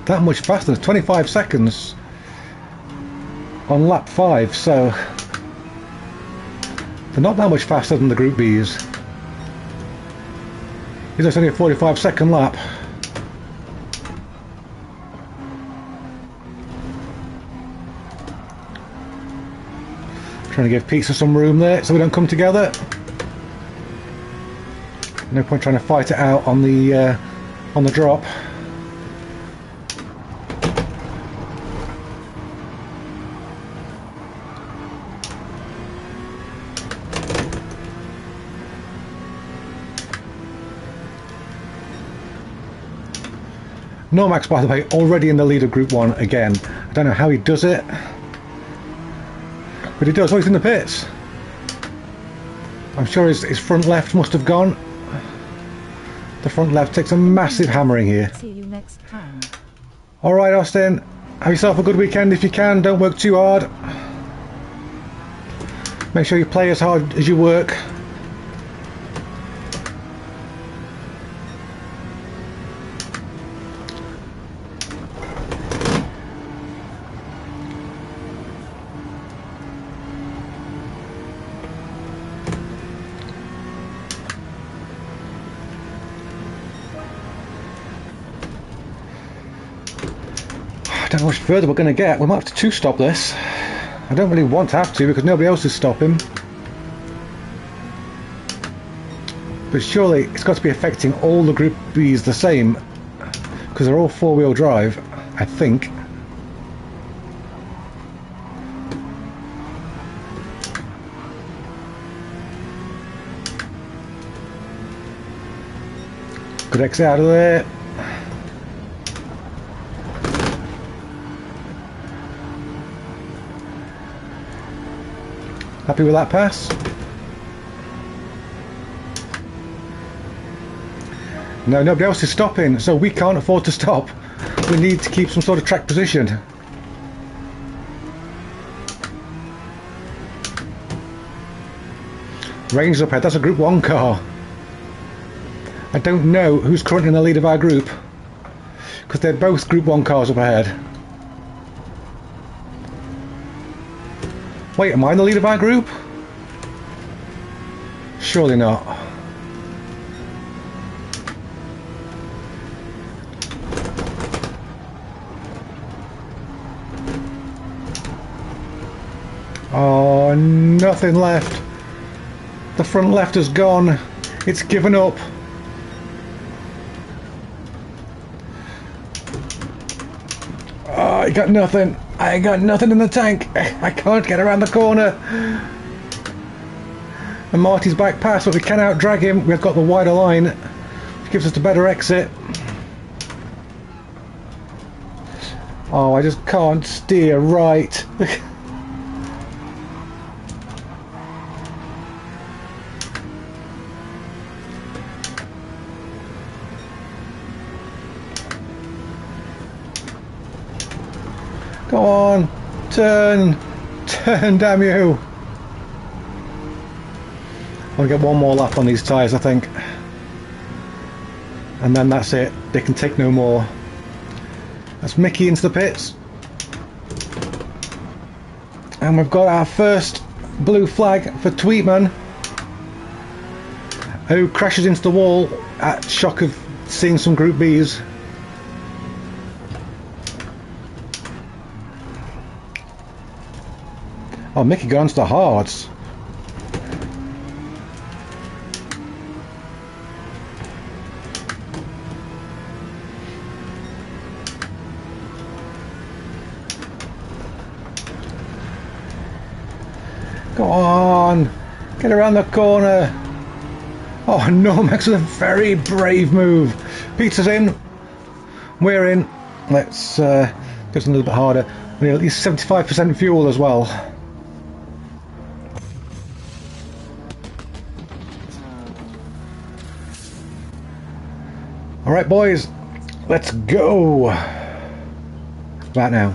that much faster. 25 seconds on lap 5, so they're not that much faster than the Group Bs. It's only a 45-second lap. Trying to give Pizza some room there so we don't come together. No point trying to fight it out on the drop. Normax, by the way, already in the lead of Group 1 again. I don't know how he does it, but he does. Oh, he's in the pits. I'm sure his front left must have gone. The front left takes a massive hammering here. See you next time. Alright, Austin, have yourself a good weekend if you can. Don't work too hard. Make sure you play as hard as you work. don't know how much further we're going to get. We might have to two-stop this. I don't really want to have to because nobody else is stopping. But surely it's got to be affecting all the Group Bs the same, because they're all four-wheel drive, I think. Good exit out of there. Happy with that pass? No, nobody else is stopping, so we can't afford to stop. We need to keep some sort of track position. Range up ahead, that's a Group 1 car. I don't know who's currently in the lead of our group, because they're both Group 1 cars up ahead. Wait, am I in the lead of our group? Surely not. Oh, nothing left. The front left has gone. It's given up. Oh, I got nothing. I got nothing in the tank. I can't get around the corner. And Marty's back past, but we can out drag him. We've got the wider line, which gives us a better exit. Oh, I just can't steer right. Go on, turn, damn you. I'll get one more lap on these tyres, I think. And then that's it, they can take no more. That's Mickey into the pits. And we've got our first blue flag for Tweetman, who crashes into the wall at shock of seeing some Group Bs. Oh, Mickey going to the hards. Go on, get around the corner. Oh no, Max with a very brave move. Peter's in, we're in. Let's go a little bit harder. We need at least 75% fuel as well. Alright boys, let's go. Right now.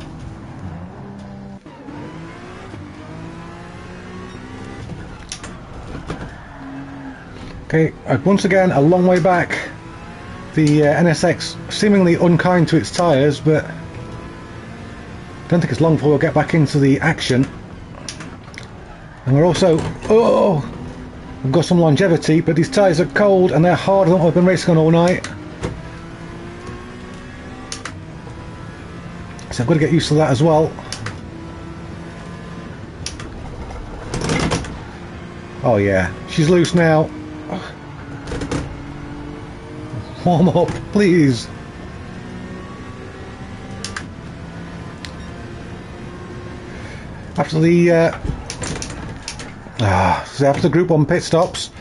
Okay, once again a long way back. The NSX seemingly unkind to its tyres, but I don't think it's long before we'll get back into the action. And we're also, we've got some longevity, but these tyres are cold and they're harder than what I've been racing on all night. So I've got to get used to that as well. Oh yeah, she's loose now. Warm up, please. After the after the Group 1 pit stops,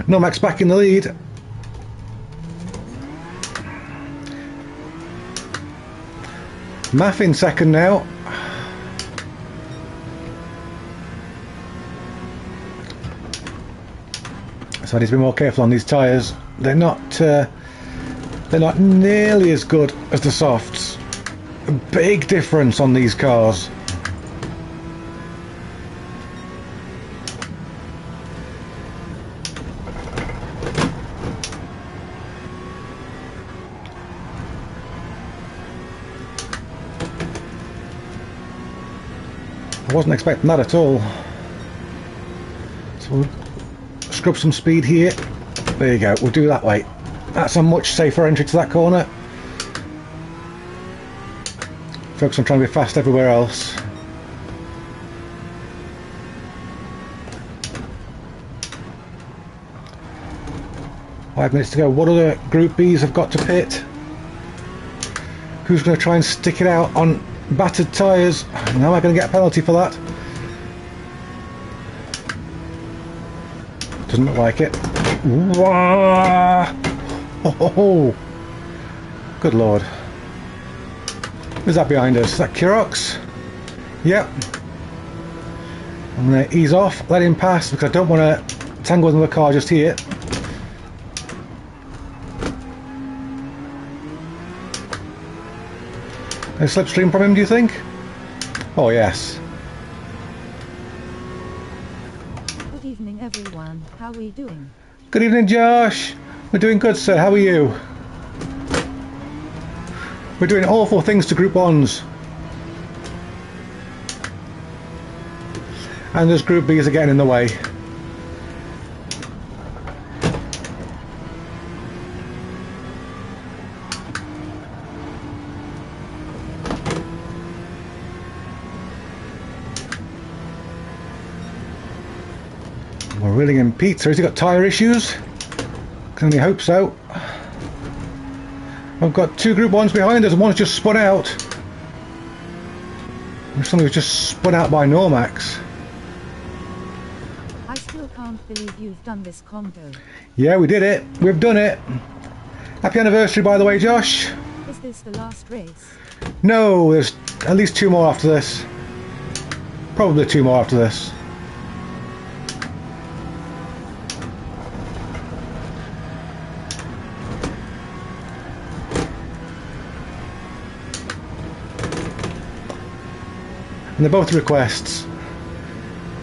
Nomax back in the lead. Maff in second now. So I need to be more careful on these tyres. They're not nearly as good as the softs. A big difference on these cars. I wasn't expecting that at all. So we'll scrub some speed here. There you go, we'll do that way. That's a much safer entry to that corner. Focus on trying to be fast everywhere else. Five minutes to go. What other Group Bs have got to pit? Who's going to try and stick it out on battered tyres? Now I'm going to get a penalty for that. Doesn't look like it. Oh, good lord. Who's that behind us? Is that Kirox? Yep. I'm going to ease off, let him pass because I don't want to tangle with another car just here. A slipstream from him, do you think? Oh yes. Good evening everyone, how are we doing? Good evening Josh. We're doing good sir, how are you? We're doing awful things to Group 1s. And there's Group Bs are getting in the way. We're reeling in Pizza. Has he got tyre issues? Can only hope so. I've got two Group 1s behind us and one's just spun out. Somebody was just spun out by Normax. I still can't believe you've done this combo. Yeah, we did it. We've done it. Happy anniversary, by the way, Josh. Is this the last race? No, there's at least two more after this. Probably two more after this. And they're both requests,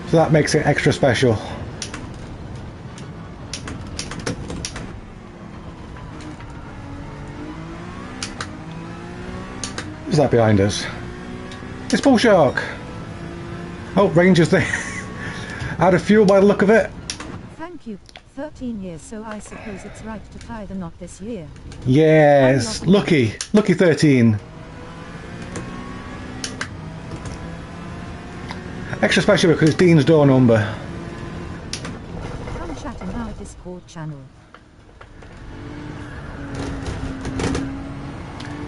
so that makes it extra special. Who's that behind us? It's Bull Shark. Oh, Ranger's there. Out of fuel by the look of it. Thank you. 13 years, so I suppose it's right to tie the knot this year. Yes, lucky 13. Extra special because it's Dean's door number. Come chat in our Discord channel.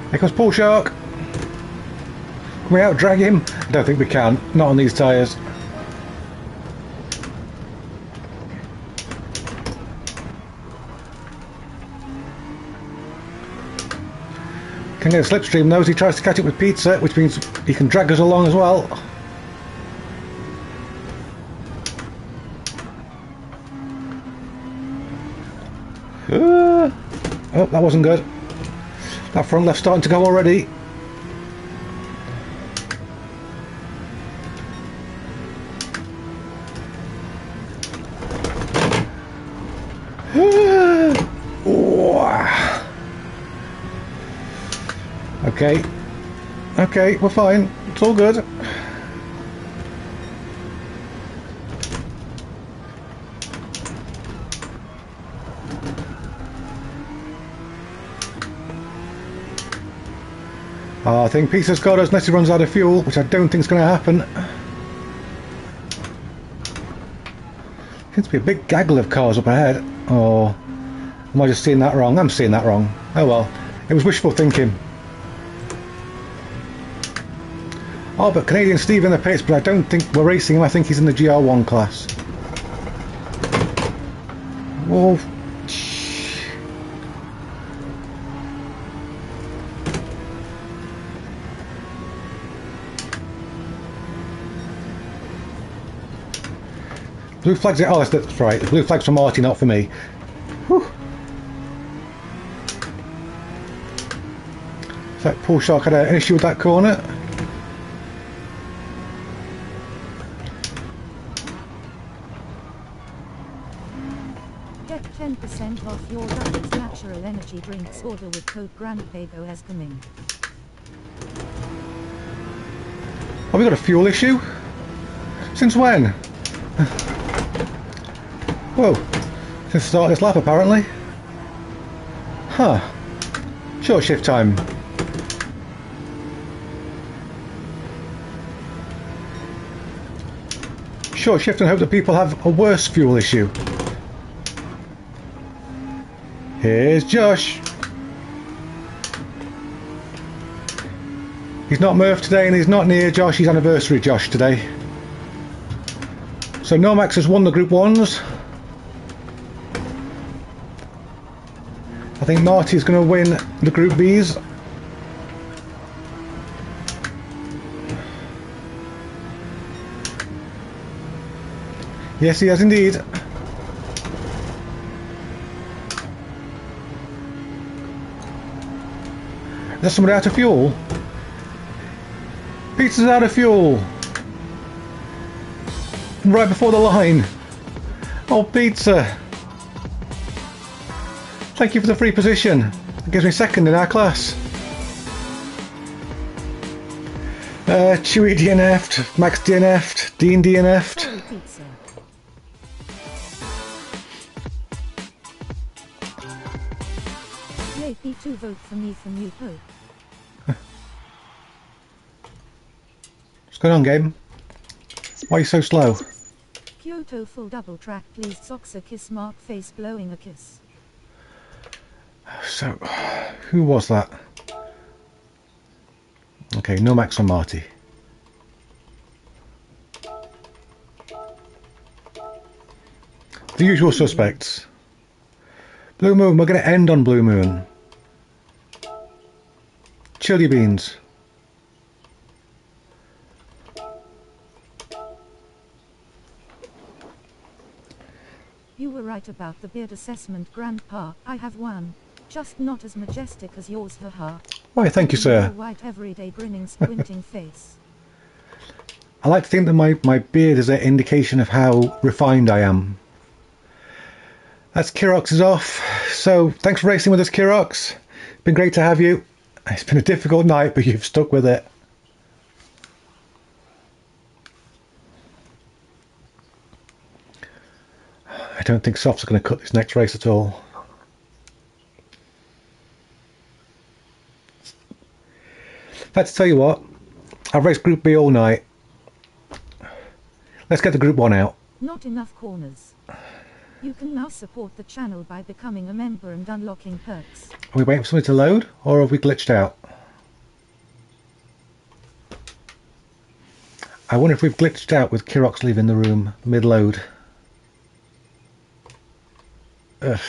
Here comes Bull Shark. Can we out drag him? I don't think we can. Not on these tyres. Can get a slipstream though as he tries to catch up with Pizza, which means he can drag us along as well. Oh, that wasn't good. That front left's starting to go already. Okay. Okay, we're fine. It's all good. I think Pizza's got us unless he runs out of fuel, which I don't think is going to happen. Seems to be a big gaggle of cars up ahead. Or am I just seeing that wrong? I'm seeing that wrong. Oh well, it was wishful thinking. Oh, but Canadian Steve in the pits, but I don't think we're racing him. I think he's in the GR1 class. Whoa. Blue flags it. Oh, that's right. The blue flag's for Marty, not for me. Whew. So that Bull Shark had an issue with that corner. Get 10% off your Duck's natural energy drinks order with code GrandPago as coming. Have we got a fuel issue? Since when? Whoa, since the start of this lap apparently. Huh. Short shift time. short shift and hope that people have a worse fuel issue. Here's Josh. He's not Murph today and he's not near Josh, he's anniversary Josh today. So Nomax has won the Group 1s. I think Marty's going to win the Group Bs. Yes, he has indeed. Is there somebody out of fuel? Pizza's out of fuel. Right before the line. Oh, Pizza. Thank you for the free position. It gives me second in our class. Chewy DNF'd, Max DNF'd, Dean DNF'd. Sorry, pizza. Yay, P2 vote for me for New Hope. What's going on, game? Why are you so slow? Kyoto full double track, please. Socks a kiss, mark face blowing a kiss. So, who was that? Okay, Nomax or Marty. The usual suspects. Blue Moon, we're going to end on Blue Moon. Chili beans. You were right about the beard assessment, Grandpa. I have one. Just not as majestic as yours, haha. Why, thank you, sir. White everyday grinning, squinting face. I like to think that my beard is an indication of how refined I am. That's Kirox is off. So, thanks for racing with us, Kirox. It's been great to have you. It's been a difficult night, but you've stuck with it. I don't think Soft's going to cut this next race at all. Let's tell you what, I've raced Group B all night. Let's get the Group 1 out. Not enough corners. You can now support the channel by becoming a member and unlocking perks. Are we waiting for something to load, or have we glitched out? I wonder if we've glitched out with Kirox leaving the room mid-load. Ugh.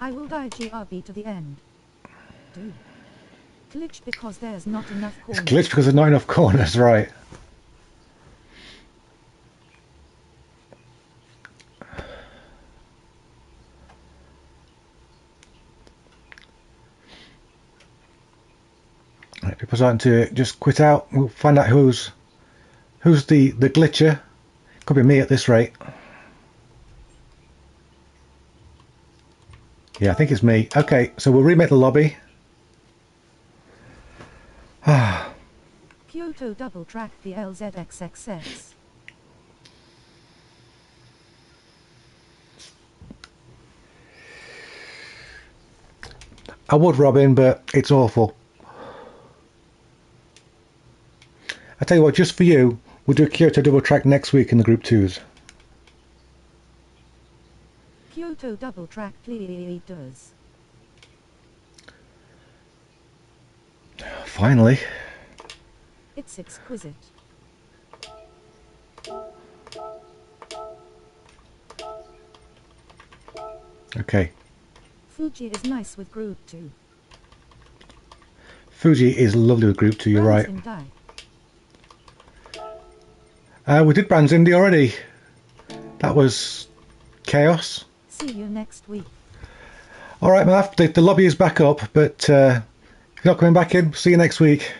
I will die GRB to the end. Do. Glitch because there's not enough corners. It's glitched because there's not enough corners, right. Right, people starting to just quit out. We'll find out who's the glitcher. Could be me at this rate. Yeah, I think it's me. Okay, so we'll remake the lobby. Kyoto double track the LZXXX. I would, Robin, but it's awful. I tell you what, just for you, we'll do a Kyoto double track next week in the Group 2s. Kyoto double track please. Finally. It's exquisite. Okay. Fuji is nice with Group 2. Fuji is lovely with Group 2, you're right. We did Brands Indy already. That was chaos. See you next week. Alright, Math, the lobby is back up, but if you're not coming back in, see you next week.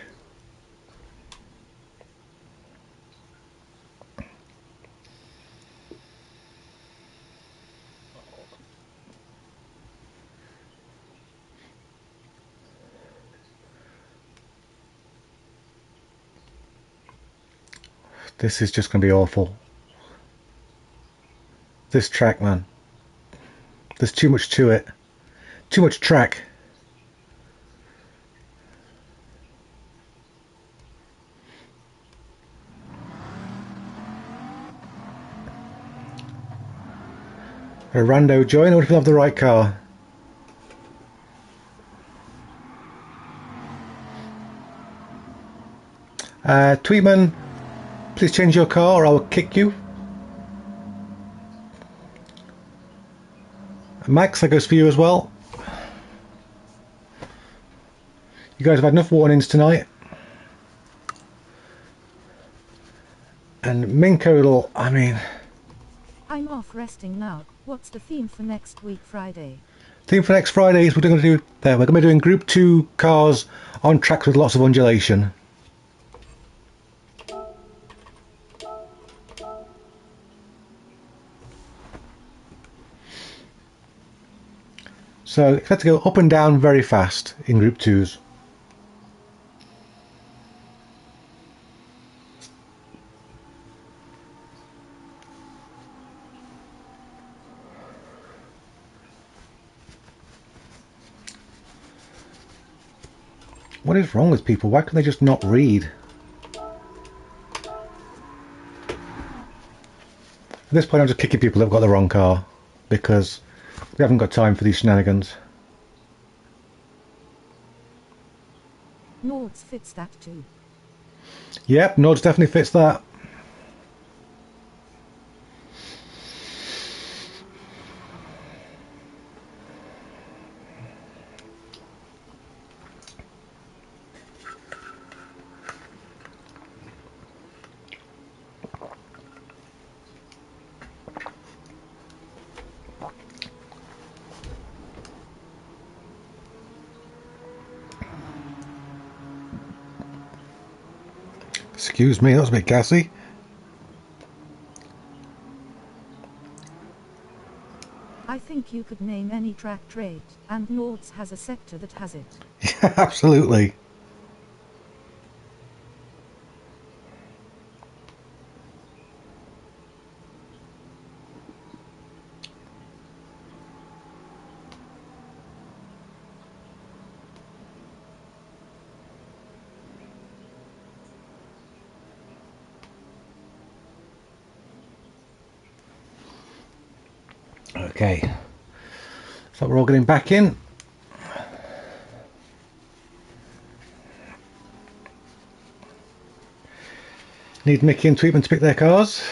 This is just going to be awful. This track, man. There's too much to it. Too much track. A rando join, or if you have the right car. Tweetman, please change your car or I will kick you. Max, that goes for you as well. You guys have had enough warnings tonight. And Minkodal, I mean... I'm off resting now. What's the theme for next week, Friday? Theme for next Friday is we're going to be doing Group 2 cars on tracks with lots of undulation. So expect to go up and down very fast in Group 2s. What is wrong with people? Why can they just not read? At this point I'm just kicking people that've got the wrong car, because we haven't got time for these shenanigans. Nords fits that too. Yep, Nords definitely fits that. Excuse me, that was a bit gassy. I think you could name any track trait, and Nords has a sector that has it. Yeah, absolutely. Okay, so we're all getting back in. Need Mickey and Tweetman to pick their cars.